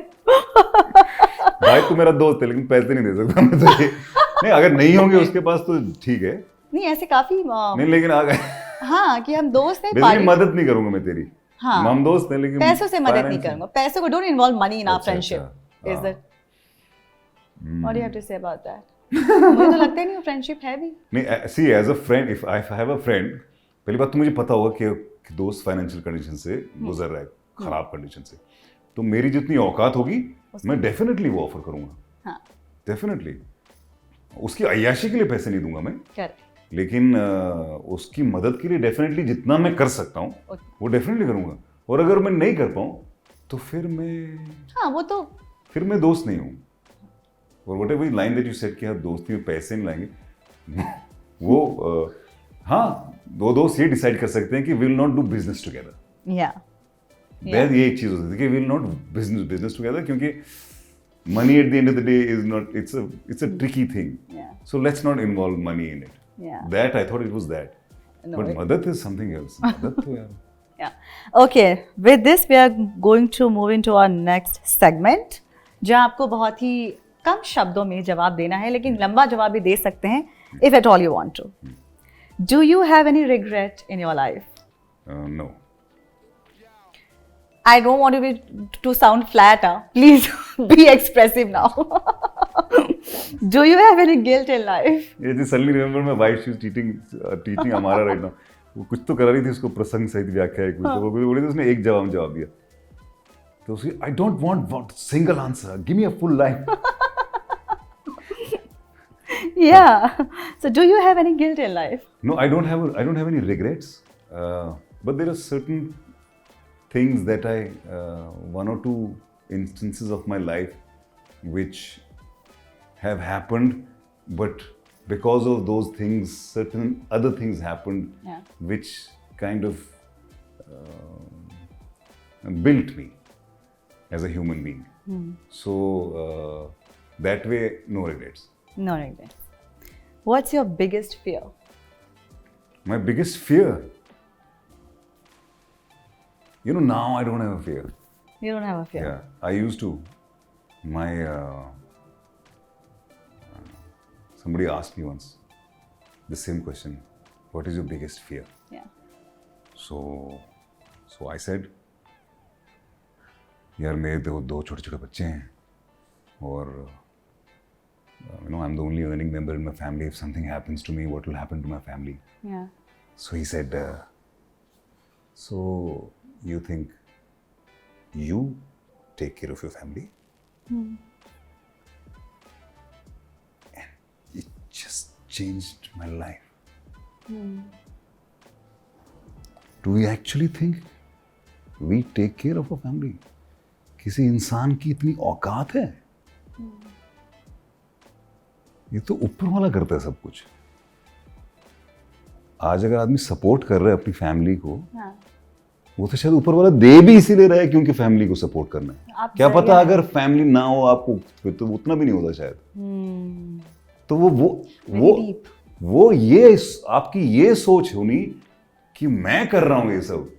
Speaker 1: भाई तू मेरा दोस्त है लेकिन पैसे नहीं दे सकता मैं तुझे। नहीं, अगर नहीं होंगे उसके पास तो ठीक है।
Speaker 2: नहीं, ऐसे काफी
Speaker 1: नहीं, लेकिन आ गए
Speaker 2: हाँ कि हम दोस्त हैं,
Speaker 1: मदद नहीं करूंगा मैं तेरी।
Speaker 2: हाँ,
Speaker 1: हम दोस्त हैं लेकिन
Speaker 2: पैसों से मदद नहीं करूंगा। पैसों को don't involve money in our friendship. Is that what do you have to say about that? मुझे तो लगता ही नहीं फ्रेंडशिप है भी।
Speaker 1: नहीं, see as a friend, if I have a friend, पहली बात तो मुझे पता होगा कि दोस्त फाइनेंशियल कंडीशन से गुजर रहा है, खराब कंडीशन से, तो मेरी जितनी औकात होगी मैं डेफिनेटली वो ऑफर करूंगा। हाँ, डेफिनेटली। उसकी अय्याशी के लिए पैसे नहीं दूंगा मैं, लेकिन उसकी मदद के लिए डेफिनेटली जितना मैं कर सकता हूँ वो डेफिनेटली करूंगा। और अगर मैं नहीं कर पाऊँ तो फिर मैं दोस्त नहीं हूँ। और what ever line that you said कि आप दोस्ती में पैसे नहीं लाएंगे, वो हाँ, दो दोस्त ये डिसाइड कर सकते हैं कि will not do business together. ये एक चीज होती है कि विल नॉट बिजनेस टुगेदर, क्योंकि money at the end of the day is not, it's a tricky thing. So let's not involve money in it. That I thought it was that. No, but madad is something else. Madad to yaar.
Speaker 2: Yeah. Okay. With this, we are going to move into our next segment, जहाँ आपको बहुत ही कम शब्दों में जवाब देना है, लेकिन लंबा जवाब भी दे सकते हैं, if at all you want to. Do you have any regret in your life?
Speaker 1: No.
Speaker 2: I don't want you to sound flat. Please be expressive now. Do you have any guilt in life?
Speaker 1: Yeah, just suddenly remember my wife. She's teaching Amara right now. वो कुछ तो कर रही थी, उसको प्रसंग सहित व्याख्या है कुछ, तो वो बोली थी, उसने एक जवाब दिया। तो उसकी I don't want single answer. Give me a full line.
Speaker 2: Yeah. So do you have any guilt in life?
Speaker 1: No, I don't have any regrets. But there are certain things that one or two instances of my life which have happened, but because of those things, certain other things happened, which kind of built me as a human being. So that way, no regrets.
Speaker 2: No regrets. What's your biggest fear?
Speaker 1: My biggest fear? Now I don't have a fear.
Speaker 2: You don't have a fear?
Speaker 1: Yeah, I used to. Somebody asked me once the same question, what is your biggest fear?
Speaker 2: Yeah.
Speaker 1: So I said, यार मेरे दो छोटे बच्चे हैं, और I'm the only earning member in my family. If something happens to me, what will happen to my family?
Speaker 2: Yeah.
Speaker 1: So he said, so you think you take care of your family? And it just changed my life. Do we actually think we take care of our family? किसी इंसान की इतनी औकात है? ये तो ऊपर वाला करता है सब कुछ। आज अगर आदमी सपोर्ट कर रहा है अपनी फैमिली को, वो तो शायद ऊपर वाला दे भी इसीलिए रहा है क्योंकि फैमिली को सपोर्ट करना है। क्या पता अगर फैमिली ना हो आपको तो उतना भी नहीं होता शायद। तो वो ये आपकी ये सोच होनी कि मैं कर रहा हूं ये सब,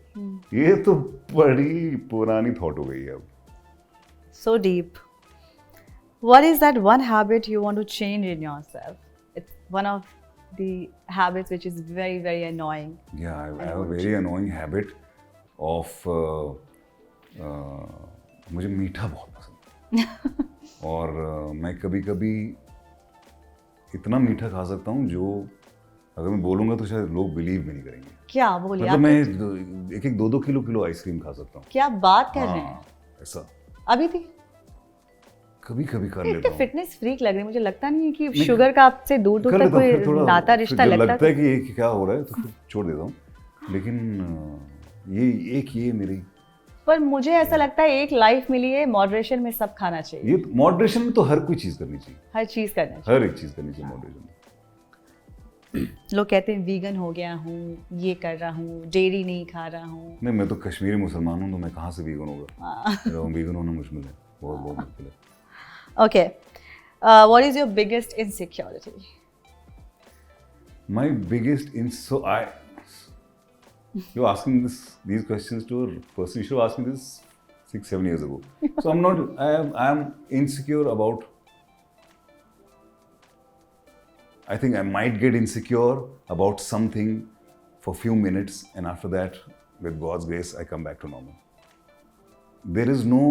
Speaker 1: ये तो बड़ी पुरानी थॉट हो गई है अब।
Speaker 2: So deep. What is that one habit you want to change in yourself? It's one of the habits which is very, very annoying.
Speaker 1: Yeah, I have a very annoying habit of मुझे मीठा बहुत पसंद है। और मैं कभी कभी इतना मीठा खा सकता हूँ जो अगर मैं बोलूँगा तो शायद लोग बिलीव भी नहीं करेंगे।
Speaker 2: क्या बोलिए
Speaker 1: मतलब
Speaker 2: आप?
Speaker 1: मैं एक 2-2 किलो आइसक्रीम खा सकता हूँ।
Speaker 2: क्या बात कर रहे हैं?
Speaker 1: हाँ, ऐसा
Speaker 2: अभी थी
Speaker 1: कभी कभी कर
Speaker 2: इतने
Speaker 1: लेता हूँ।
Speaker 2: फिटनेस फ्रीक लग रही है, मुझे लगता नहीं है कि शुगर का आपसे दूर दूर
Speaker 1: कर
Speaker 2: तक
Speaker 1: लेता हूँ,
Speaker 2: कोई
Speaker 1: फिर थोड़ा
Speaker 2: नाता
Speaker 1: फिर
Speaker 2: रिश्ता
Speaker 1: जब
Speaker 2: लगता
Speaker 1: लगता है कि ये क्या हो रहा है तो फिर छोड़ देता हूँ। लेकिन ये मेरी
Speaker 2: पर मुझे ऐसा लगता है एक लाइफ मिली है, मॉडरेशन में सब खाना चाहिए,
Speaker 1: ये मॉडरेशन में तो हर कोई चीज़ करनी चाहिए,
Speaker 2: हर चीज करना चाहिए।
Speaker 1: हर एक चीज़ करनी चाहिए मॉडरेशन में।
Speaker 2: लोग कहते हैं वीगन हो गया हूँ, ये कर रहा हूँ, डेयरी नहीं खा रहा हूँ।
Speaker 1: नहीं, मैं तो कश्मीरी मुसलमान हूँ तो मैं कहाँ से वीगन होगा।
Speaker 2: हाँ।
Speaker 1: मेरा वीगन होना मुश्किल है, बहुत बहुत मुश्किल है।
Speaker 2: Okay. What is your biggest insecurity?
Speaker 1: My biggest you're asking these questions to a person. You should have asked me this 6-7 years ago. So I am insecure about. I think I might get insecure about something for few minutes, and after that, with God's grace, I come back to normal. There is no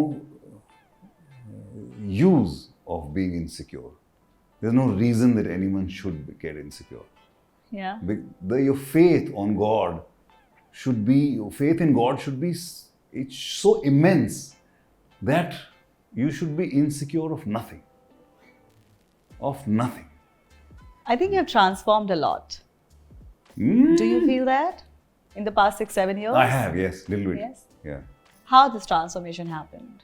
Speaker 1: use of being insecure. There's no reason that anyone should get insecure.
Speaker 2: Yeah.
Speaker 1: Your faith on God should be, your faith in God should be, it's so immense that you should be insecure of nothing. Of nothing.
Speaker 2: I think you have transformed a lot.
Speaker 1: Mm.
Speaker 2: Do you feel that in the past 6-7 years?
Speaker 1: I have, yes, little bit.
Speaker 2: Yes.
Speaker 1: Yeah.
Speaker 2: How this transformation happened?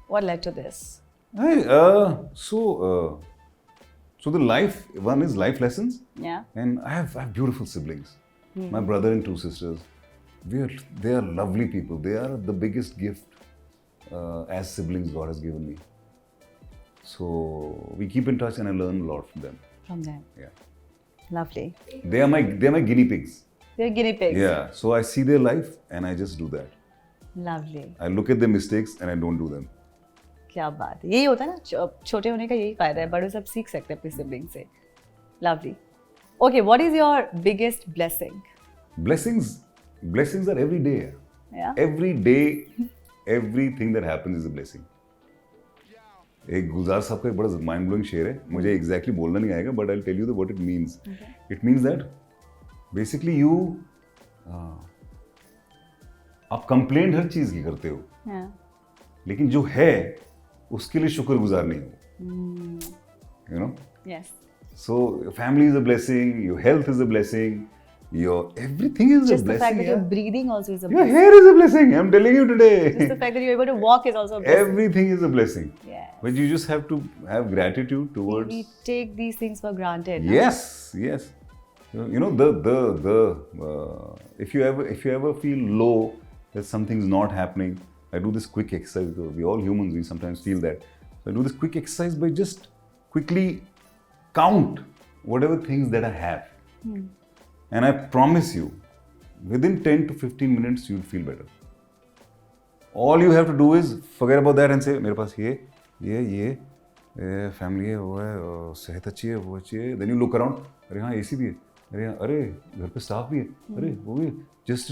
Speaker 2: What led to this?
Speaker 1: So the one is life lessons,
Speaker 2: Yeah.
Speaker 1: and I have beautiful siblings. My brother and 2 sisters. They are lovely people. They are the biggest gift as siblings God has given me. So we keep in touch, and I learn a lot from them.
Speaker 2: From them.
Speaker 1: Yeah,
Speaker 2: Lovely.
Speaker 1: they are my guinea pigs.
Speaker 2: They're guinea pigs.
Speaker 1: Yeah, so I see their life, and I just do that.
Speaker 2: Lovely.
Speaker 1: I look at their mistakes, and I don't do them.
Speaker 2: क्या बात है, यही होता है ना, छोटे होने का यही फायदा है, बड़े सब सीख सकते हैं अपने सिबलिंग से। Lovely. Okay, what is your biggest blessing?
Speaker 1: Blessings are every day.
Speaker 2: Yeah.
Speaker 1: Every day, everything that happens is a blessing. एक गुलजार साहब का एक बड़ा माइंड ब्लोइंग शेर है, मुझे एग्जैक्टली बोलना नहीं आएगा, but I will tell you the what it means. It means that basically आप कंप्लेंट हर चीज की करते हो,
Speaker 2: Yeah.
Speaker 1: लेकिन जो है उसके लिए शुक्रगुजार नहीं हो. You know,
Speaker 2: Yes.
Speaker 1: So family is a blessing, your health is a blessing, your everything is
Speaker 2: Just
Speaker 1: a
Speaker 2: the fact
Speaker 1: blessing.
Speaker 2: that you're breathing also is a
Speaker 1: Your
Speaker 2: blessing.
Speaker 1: hair is a blessing. I'm telling you today.
Speaker 2: Just the fact that you're able to walk is also a blessing.
Speaker 1: Everything is a blessing.
Speaker 2: Yes.
Speaker 1: But you just have to have gratitude towards.
Speaker 2: We take these things for granted. no?
Speaker 1: Yes, yes. You know if you ever feel low that something's not happening, I do this quick exercise. We all humans, we sometimes feel that. So I do this quick exercise by just quickly count whatever things that I have. And I promise you, within 10 to 15 minutes, you'll feel better. All you have to do is forget about that and say, मेरे पास ये फैमिली है, वो है, सेहत अच्छी है, वो अच्छी है. Then you look around, अरे हाँ AC भी है, अरे घर पे स्टाफ भी है, अरे वो भी है. Just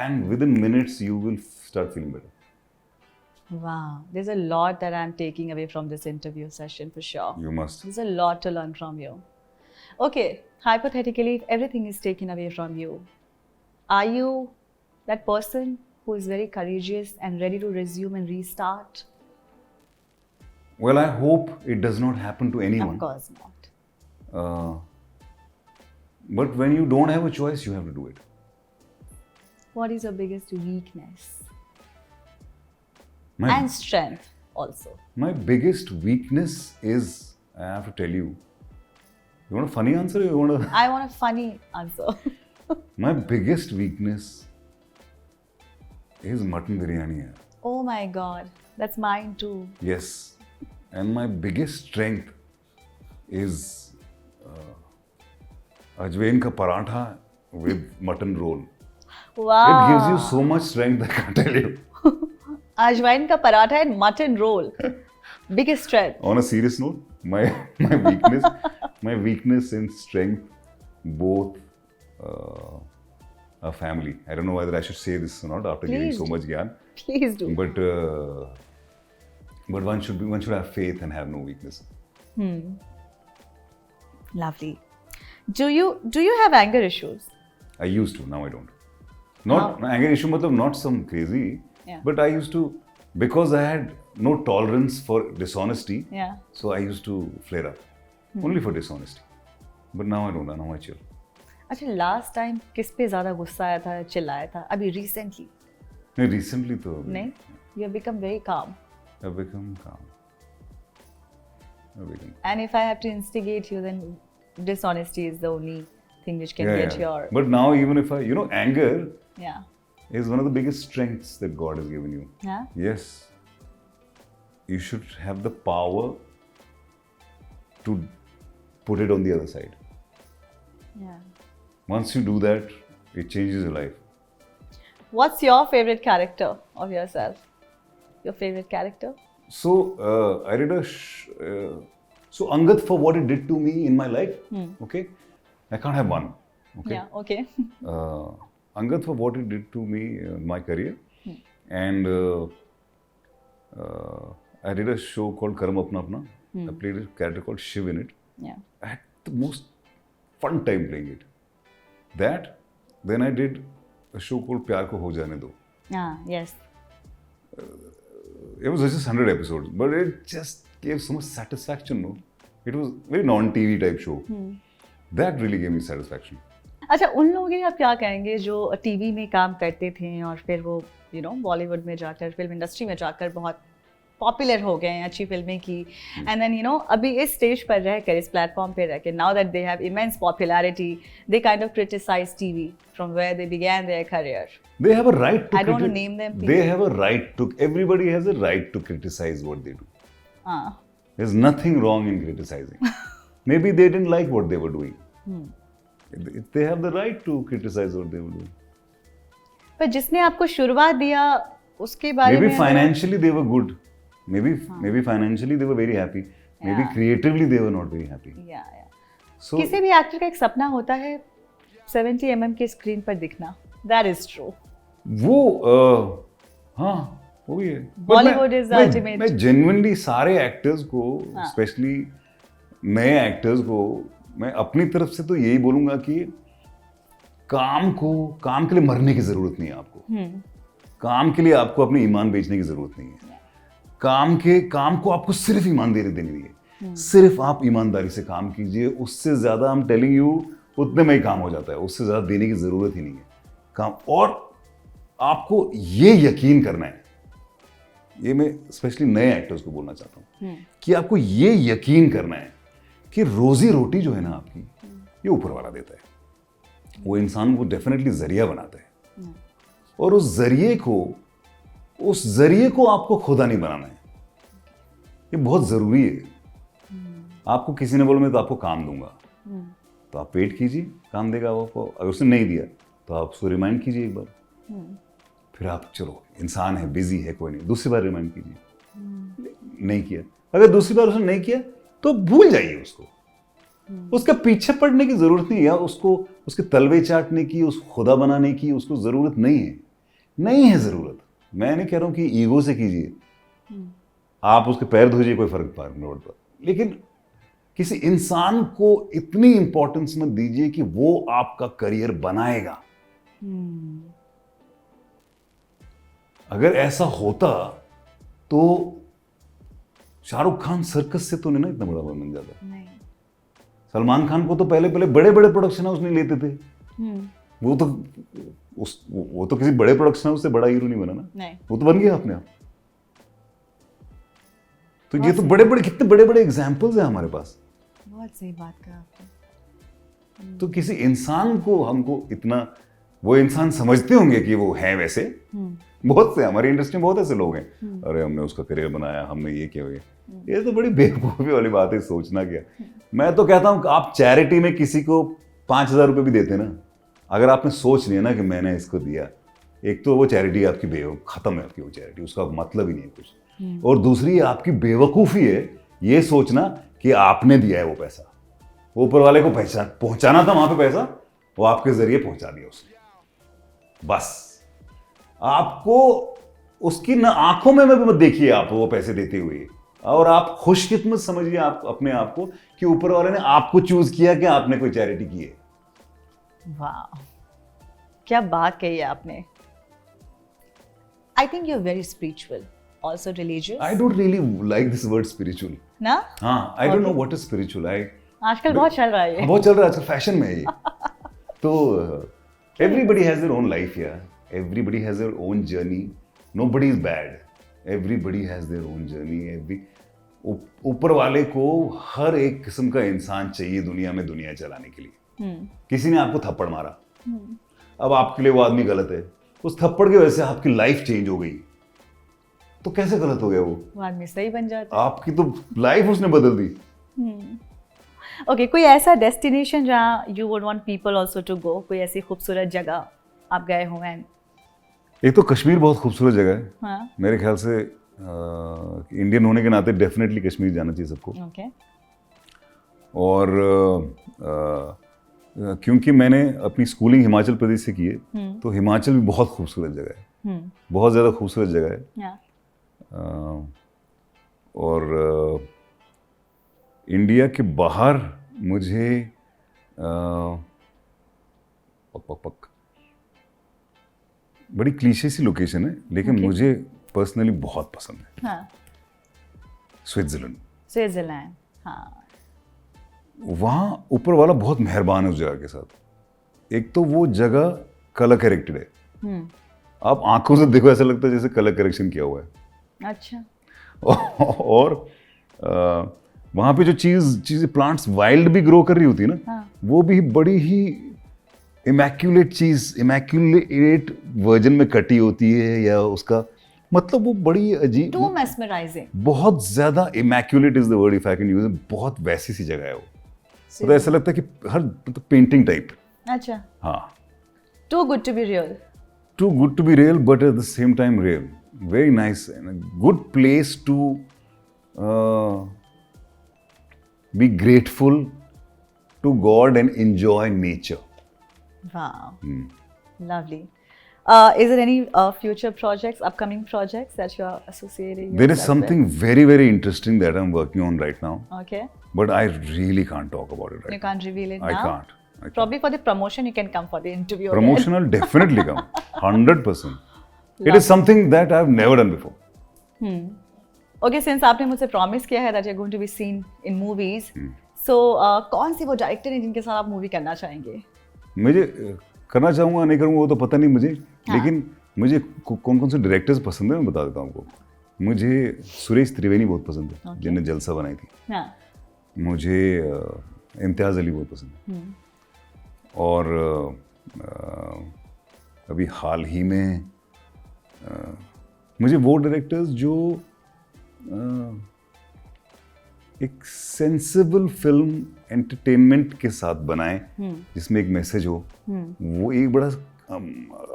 Speaker 1: and within minutes you will start feeling better.
Speaker 2: Wow. There's a lot that I'm taking away from this interview session for sure.
Speaker 1: You must.
Speaker 2: There's a lot to learn from you. Okay, hypothetically, if everything is taken away from you, are you that person who is very courageous and ready to resume and restart?
Speaker 1: Well, I hope it does not happen to anyone.
Speaker 2: Of course not.
Speaker 1: But when you don't have a choice, you have to do it.
Speaker 2: What is your biggest weakness?
Speaker 1: My,
Speaker 2: And strength also.
Speaker 1: my biggest weakness is, I have to tell you. You want a funny answer or you want a...
Speaker 2: I want a funny answer.
Speaker 1: My biggest weakness is mutton biryani.
Speaker 2: Oh my God. That's mine too.
Speaker 1: Yes. And my biggest strength is ajwain ka paratha with mutton roll.
Speaker 2: Wow.
Speaker 1: It gives you so much strength, I can't tell you.
Speaker 2: Ajwain ka paratha and mutton roll. Biggest strength.
Speaker 1: On a serious note, my weakness and strength both are family. I don't know whether I should say this or not after giving
Speaker 2: Please
Speaker 1: so much gyan.
Speaker 2: Please do.
Speaker 1: But But one should have faith and have no weakness.
Speaker 2: Lovely. Do you have anger issues?
Speaker 1: I used to, now I don't. Not anger issue, matlab not some crazy,
Speaker 2: Yeah.
Speaker 1: but I used to, because I had no tolerance for dishonesty.
Speaker 2: Yeah.
Speaker 1: So I used to flare up only for dishonesty. But now I don't. Now I chill.
Speaker 2: अच्छा, लास्ट टाइम किस पे ज्यादा गुस्सा आया था, चिल्लाया था? अभी रिसेंटली?
Speaker 1: नहीं, recently तो
Speaker 2: नहीं, you have become very calm.
Speaker 1: I've become calm.
Speaker 2: And if I have to instigate you, then dishonesty is the only thing which can get your.
Speaker 1: But now even if I, anger
Speaker 2: Yeah.
Speaker 1: is one of the biggest strengths that God has given you.
Speaker 2: Yeah.
Speaker 1: Yes. You should have the power to put it on the other side.
Speaker 2: Yeah.
Speaker 1: Once you do that, it changes your life.
Speaker 2: What's your favorite character of yourself? Your favorite character?
Speaker 1: So I did so Angad, for what it did to me in my life, okay, I can't have one. Okay.
Speaker 2: Yeah. Okay.
Speaker 1: Angad, for what it did to me in my career, and I did a show called Karam Apna Apna. I played a character called Shiv in it.
Speaker 2: Yeah.
Speaker 1: I had the most fun time playing it. That, then I did a show called Pyar Ko Ho Jaane Do.
Speaker 2: Ah. Yes.
Speaker 1: It was just 100 episodes, but it just gave so much satisfaction, no? It was very non-TV type show. That really gave me satisfaction.
Speaker 2: अच्छा, उन लोगों के लिए आप क्या कहेंगे जो टीवी में काम करते थे और फिर वो बॉलीवुड में जाकर, फिल्म इंडस्ट्री में जाकर बहुत पॉपुलर हो गए हैं, अच्छी फिल्में की, एंड देन अभी इस स्टेज पर रहकर, इस प्लेटफॉर्म पे रहकर, now that they have immense popularity, they kind of criticize TV from where they began their career.
Speaker 1: They have a right to
Speaker 2: I don't want to name them.
Speaker 1: They have a right to, everybody has a right to criticize what they do. There's nothing wrong in criticizing. Maybe they didn't like what they were doing. They have the right to criticize what they were doing.
Speaker 2: पर जिसने आपको शुरुआत दिया उसके बारे में,
Speaker 1: maybe financially they were good. Maybe financially they were very happy. Maybe creatively they were not very happy.
Speaker 2: Yeah.
Speaker 1: So
Speaker 2: किसी भी एक्टर का एक सपना होता है 70 mm के स्क्रीन पर दिखना. That is true.
Speaker 1: वो भी है.
Speaker 2: Bollywood is the ultimate.
Speaker 1: मैं genuinely सारे एक्टर्स को, स्पेशली नए एक्टर्स को, मैं अपनी तरफ से तो यही बोलूंगा कि काम के लिए मरने की जरूरत नहीं है आपको. काम के लिए आपको अपनी ईमान बेचने की जरूरत नहीं है. काम को आपको सिर्फ ईमानदारी देनी है. सिर्फ आप ईमानदारी से काम कीजिए. उससे ज्यादा, आई एम टेलिंग यू, उतने में ही काम हो जाता है. उससे ज्यादा देने की जरूरत ही नहीं है. काम, और आपको ये यकीन करना है, ये मैं स्पेशली नए एक्टर्स को बोलना चाहता हूँ, कि आपको ये यकीन करना है कि रोजी रोटी जो है ना आपकी, ये ऊपर वाला देता है. वो इंसान को डेफिनेटली जरिया बनाता है, और उस जरिए को आपको खुदा नहीं बनाना है. ये बहुत जरूरी है. आपको किसी ने बोला मैं तो आपको काम दूंगा, तो आप वेट कीजिए, काम देगा वो आपको. अगर उसने नहीं दिया तो आप उसको रिमाइंड कीजिए एक बार, फिर आप चलो, इंसान है, बिजी है, कोई नहीं, दूसरी बार रिमाइंड कीजिए. नहीं किया, अगर दूसरी बार उसने नहीं किया तो भूल जाइए उसको. उसका पीछे पड़ने की जरूरत नहीं है, या उसको उसके तलवे चाटने की, उस खुदा बनाने की उसको जरूरत नहीं है जरूरत. मैं नहीं कह रहा हूं कि ईगो से कीजिए, आप उसके पैर धोजिए, कोई फर्क नहीं पड़ता. लेकिन किसी इंसान को इतनी इंपॉर्टेंस मत दीजिए कि वो आपका करियर बनाएगा. अगर ऐसा होता तो शाहरुख खान सर्कस से तो नहीं ना इतना बड़ा बन जाता.
Speaker 2: नहीं.
Speaker 1: सलमान खान को तो पहले बड़े प्रोडक्शन हाउस नहीं लेते थे. वो तो किसी बड़े प्रोडक्शन हाउस से बड़ा हीरो नहीं बना ना.
Speaker 2: नहीं.
Speaker 1: वो तो बन गया अपने आप. तो ये तो कितने बड़े एग्जाम्पल्स हैं हमारे पास.
Speaker 2: बहुत सही बात कहा आपने.
Speaker 1: तो किसी इंसान को, हमको इतना, वो इंसान समझते होंगे कि वो है वैसे. बहुत से हमारी इंडस्ट्री में बहुत ऐसे लोग हैं, अरे हमने उसका करियर बनाया, हमने ये किया. ये तो बड़ी बेवकूफ़ी वाली बात है, सोचना क्या. मैं तो कहता हूँ आप चैरिटी में किसी को 5,000 रुपये भी देते ना, अगर आपने सोच लिया ना कि मैंने इसको दिया, एक तो वो चैरिटी आपकी खत्म है, आपकी वो चैरिटी, उसका मतलब ही नहीं है कुछ. और दूसरी आपकी बेवकूफ़ी है ये सोचना कि आपने दिया है वो पैसा. वो ऊपर वाले को पहुंचाना था वहां पे पैसा, वो आपके जरिए पहुंचा दिया उसने. बस आपको उसकी ना आंखों में मत देखिए आप वो पैसे देते हुए, और आप खुशकिस्मत समझिए आप अपने आप को कि ऊपर वाले ने आपको चूज किया कि आपने कोई चैरिटी की है।
Speaker 2: वाह, क्या बात कही है आपने। I think you are very spiritual, also religious.
Speaker 1: I don't really like this word spiritual
Speaker 2: ना?
Speaker 1: हाँ, I don't know what is spiritual.
Speaker 2: आजकल बहुत चल रहा है ये।
Speaker 1: बहुत चल रहा है आजकल, फैशन में है ये। तो everybody has their own life यार, everybody has their own journey, nobody is bad, everybody has their own journey. ऊपर वाले को हर एक किस्म का इंसान चाहिए दुनिया में, दुनिया चलाने के लिए। किसी ने आपको थप्पड़ मारा, अब आपके लिए वो आदमी गलत है, उस थप्पड़ की वजह से आपकी लाइफ चेंज हो गई, तो कैसे गलत हो गया वो
Speaker 2: आदमी सही बन जाता है।
Speaker 1: आपकी तो लाइफ उसने बदल दी।
Speaker 2: ओके, कोई ऐसा डेस्टिनेशन जहाँ you would want people also to go, कोई ऐसी खूबसूरत जगह आप गए हो? एंड
Speaker 1: एक तो कश्मीर बहुत खूबसूरत जगह है।
Speaker 2: हाँ,
Speaker 1: मेरे ख्याल से इंडियन होने के नाते डेफिनेटली कश्मीर जाना चाहिए सबको।
Speaker 2: ओके,
Speaker 1: और क्योंकि मैंने अपनी स्कूलिंग हिमाचल प्रदेश से की है, तो हिमाचल भी बहुत खूबसूरत जगह है, बहुत ज़्यादा खूबसूरत जगह है।
Speaker 2: या
Speaker 1: और इंडिया के बाहर मुझे पक बड़ी क्लीशे सी लोकेशन है, लेकिन
Speaker 2: Okay.
Speaker 1: मुझे पर्सनली बहुत पसंद है,
Speaker 2: हाँ,
Speaker 1: स्विट्जरलैंड।
Speaker 2: स्विट्जरलैंड, हाँ,
Speaker 1: वहाँ ऊपर वाला बहुत मेहरबान है उस जगह के साथ। एक तो वो जगह कलर करेक्टेड है, आप आंखों से देखो ऐसा लगता है जैसे कलर करेक्शन किया हुआ है।
Speaker 2: अच्छा,
Speaker 1: और वहाँ पे जो चीज़ें प्लांट्स वाइल्ड भी ग्रो कर रही होती है ना,
Speaker 2: हाँ,
Speaker 1: वो भी बड़ी ही इमैक्यूलेट चीज़, इमैक्यूलेट वर्जन में कटी होती है, या उसका मतलब वो बड़ी अजीब,
Speaker 2: टू मेस्मराइजिंग,
Speaker 1: बहुत ज़्यादा immaculate is the word if I can use, बहुत वैसी सी जगह है वो। तो ऐसा लगता है कि हर मतलब पेंटिंग टाइप।
Speaker 2: अच्छा,
Speaker 1: हाँ,
Speaker 2: too good to be real.
Speaker 1: too good to be real, but at the same time real. Very nice and a good place to be grateful to God and enjoy nature.
Speaker 2: Wow, lovely. Is there any future projects, upcoming projects that you are associating?
Speaker 1: There is
Speaker 2: yourself
Speaker 1: something very, very interesting that I'm working on right now,
Speaker 2: with? Okay,
Speaker 1: but I really can't talk about it right
Speaker 2: you can't reveal it
Speaker 1: now.
Speaker 2: now.
Speaker 1: I can't.
Speaker 2: Probably for the promotion, you can come for the interview.
Speaker 1: Promotion will definitely come, 100%. It is something that I've never done before.
Speaker 2: Okay, since आपने मुझसे promise किया है that you're going to be seen in movies, so कौन सी वो डायरेक्टर हैं जिनके साथ आप मूवी करना चाहेंगे?
Speaker 1: मुझे करना चाहूँगा नहीं करूँगा वो तो पता नहीं मुझे, लेकिन मुझे कौन कौन से डायरेक्टर्स पसंद है मैं बता देता हूँ आपको। मुझे सुरेश त्रिवेदी बहुत पसंद है, जिन्हें जलसा बनाई थी।
Speaker 2: हाँ,
Speaker 1: मुझे इम्तियाज़ अली बहुत पसंद है, और अभी हाल ही में मुझे वो डायरेक्टर्स जो एक सेंसिबल फिल्म एंटरटेनमेंट के साथ बनाए, जिसमें एक मैसेज हो, वो एक बड़ा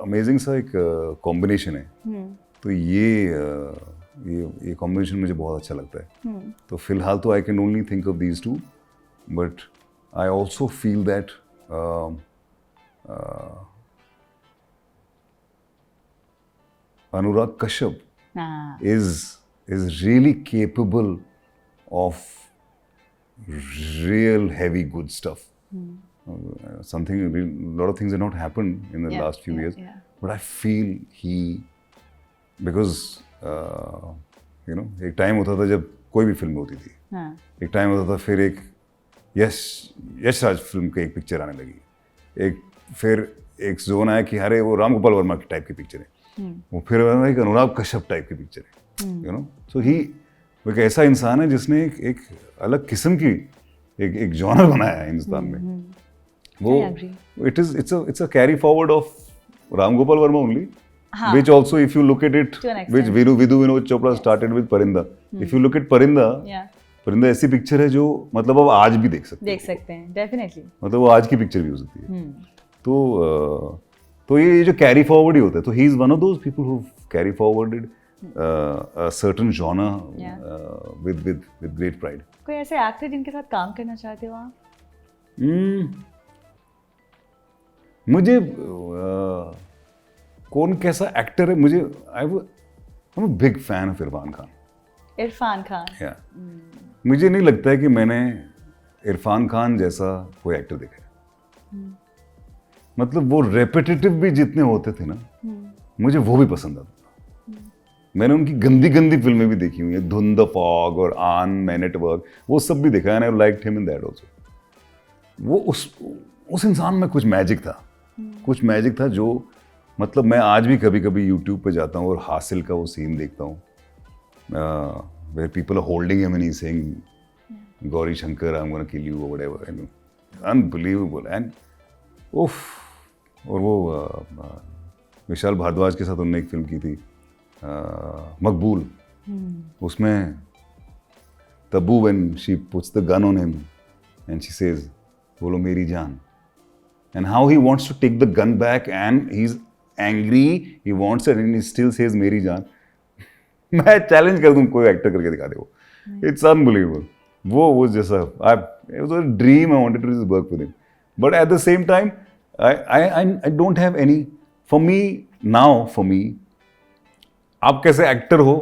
Speaker 1: अमेजिंग सा एक कॉम्बिनेशन है। तो ये कॉम्बिनेशन मुझे बहुत अच्छा लगता है। तो फिलहाल तो I can only think of these two, but I also feel that Anurag Kashyap is really capable of real heavy good stuff. A lot of things have not happened in the last few years, but I feel because एक टाइम होता था जब कोई भी फिल्म होती थी, एक टाइम होता था फिर एक यश राज फिल्म की एक पिक्चर आने लगी, फिर एक जोन आया कि अरे वो राम गोपाल वर्मा की टाइप की पिक्चर है, वो फिर एक अनुराग कश्यप टाइप की पिक्चर है, सो वो एक ऐसा इंसान है जिसने एक अलग किस्म की एक जॉनर बनाया है हिंदुस्तान में। वो it's a carry forward of Ram Gopal Verma only, which also if you look at it, which Vidhu Vinod Chopra started with Parinda. If you look at Parinda, परिंदा ऐसी पिक्चर है जो मतलब आप आज भी देख सकते
Speaker 2: हैं, डेफिनेटली,
Speaker 1: मतलब वो आज की पिक्चर भी हो सकती है। तो ये जो कैरी फॉरवर्ड ही होता है, तो he is one of those people who carry forwarded a certain genre with great pride.
Speaker 2: कोई ऐसे एक्टर जिनके साथ काम करना चाहते हो आप?
Speaker 1: मुझे कौन कैसा एक्टर है, मुझे I'm a big fan of Irfan Khan.
Speaker 2: Irfan Khan.
Speaker 1: Yeah. मुझे नहीं लगता है कि मैंने इरफान खान जैसा कोई एक्टर देखा है. मतलब वो रेपिटेटिव भी जितने होते थे ना, मुझे वो भी पसंद आता था. मैंने उनकी गंदी गंदी फिल्में भी देखी हुई हैं, धुंध, द फॉग और आन, मैन एट वर्क, वो सब भी देखा है. And I liked him in that also. वो उस इंसान में कुछ मैजिक था. कुछ मैजिक था जो, मतलब मैं आज भी कभी कभी यूट्यूब पे जाता हूँ और हासिल का वो सीन देखता हूँ, where people are holding him and he's saying, Gauri Shankar, I'm going to kill you or whatever. I mean, unbelievable. And उफ. और वो विशाल भारद्वाज के साथ उन्होंने एक फिल्म की थी, मकबूल. उसमें Tabu when she puts the gun on him and she says, बोलो मेरी जान. And how he wants to take the gun back and he's angry, he wants it and he still says मेरी जान. मैं चैलेंज कर दूं कोई एक्टर करके दिखा दे वो. It's unbelievable. वो जैसा, it was a dream I wanted to work with him. But at the same time, I don't have any, for me, आप कैसे एक्टर हो,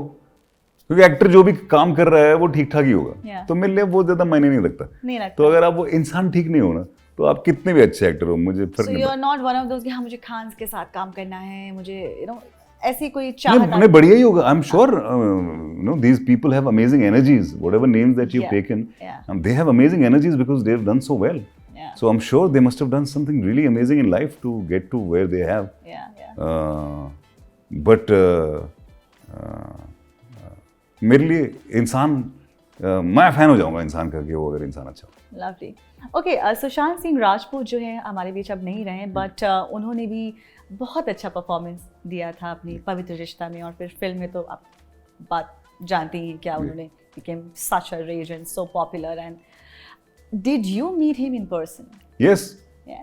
Speaker 1: क्योंकि एक्टर जो भी काम कर रहा है वो ठीक ठाक ही होगा.
Speaker 2: Yeah.
Speaker 1: तो मेरे लिए वो ज्यादा मायने नहीं रखता. तो अगर आप वो इंसान ठीक नहीं हो ना, तो आप कितने भी अच्छे एक्टर हो, मुझे फर्क नहीं पड़ता.
Speaker 2: So you're not one of those कि हाँ मुझे खान के साथ काम करना है, मुझे ऐसी कोई चाहत
Speaker 1: नहीं, बढ़िया ही होगा. I'm sure these people have amazing energies, whatever names that you've taken, they have amazing energies because they've done so well.
Speaker 2: Yeah.
Speaker 1: So I'm sure they must have done something really amazing in life to get to where they have. But मेरे लिए इंसान, मैं फैन हो जाऊंगा इंसान का कि वो अगर इंसान अच्छा हो.
Speaker 2: लवली. ओके, सुशांत सिंह राजपूत जो है हमारे बीच अब नहीं रहे, बट उन्होंने भी बहुत अच्छा परफॉर्मेंस दिया था अपनी पवित्र रिश्ता में, और फिर फिल्म में तो आप बात जानती हैं क्या उन्होंने became such a rage and so popular. And did you meet him in person?
Speaker 1: Yes.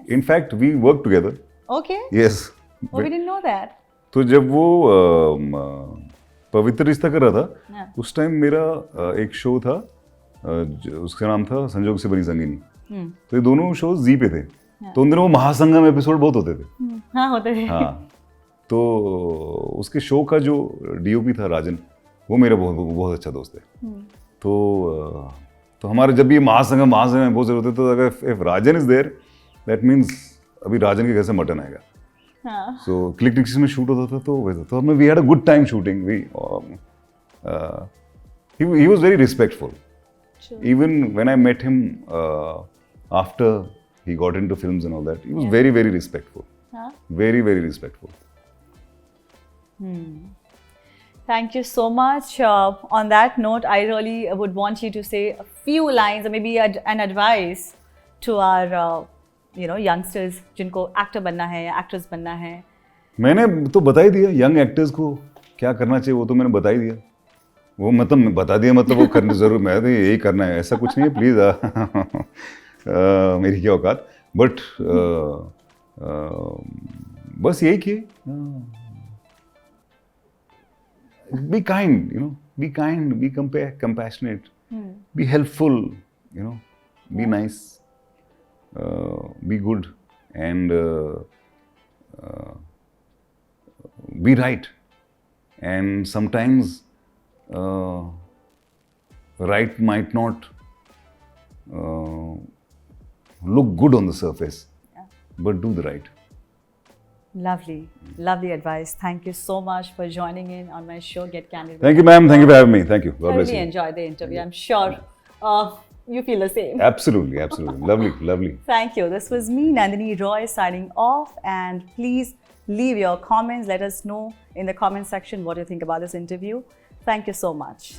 Speaker 1: In fact, we worked together.
Speaker 2: Okay.
Speaker 1: Yes.
Speaker 2: Oh, we didn't know that.
Speaker 1: तो जब वो पवित्र रिश्ता कर रहा था, उस टाइम मेरा एक शो था, उसका नाम था संजोग से बनी संगिनी. तो ये दोनों शो जी पे थे. तो उन दिनों वो महासंगम एपिसोड बहुत होते थे.
Speaker 2: हाँ, होते थे.
Speaker 1: हाँ. तो उसके शो का जो डीओपी था राजन, वो मेरा बहुत अच्छा दोस्त है. तो हमारे जब भी महासंगम बहुत जरूरत है, तो अगर if Rajan is there, that means अभी राजन के घर से मटन आएगा. सो क्लिक टिक्स में शूट होता था, तो वैसा तो हमें we had a good time shooting. He was very respectful. Even when I met him after he got into films and all that, he was very, very respectful. Very, very respectful.
Speaker 2: Thank you so much. On that note, I really would want you to say a few lines or maybe an advice to our youngsters जिनको actor बनना है या actress बनना है.
Speaker 1: मैंने तो बता ही दिया यंग एक्टर्स को क्या करना चाहिए, वो तो मैंने बता ही दिया. वो मतलब बता दिया, मतलब वो करने जरूर, मैं तो यही करना है ऐसा कुछ नहीं है, प्लीज. मेरी क्या औकात. बट बस यही कि be kind, be kind, be compassionate, be helpful, be nice, be good, and be right. And sometimes right might not look good on the surface, but do the right.
Speaker 2: Lovely, lovely advice. Thank you so much for joining in on my show, Get Candid.
Speaker 1: Thank you, ma'am. Thank you for having me. Thank you. God bless
Speaker 2: Really
Speaker 1: you.
Speaker 2: enjoyed the interview. I'm sure you feel the same.
Speaker 1: Absolutely, absolutely. Lovely, lovely.
Speaker 2: Thank you. This was me, Nandini Roy, signing off. And please leave your comments. Let us know in the comment section what you think about this interview. Thank you so much.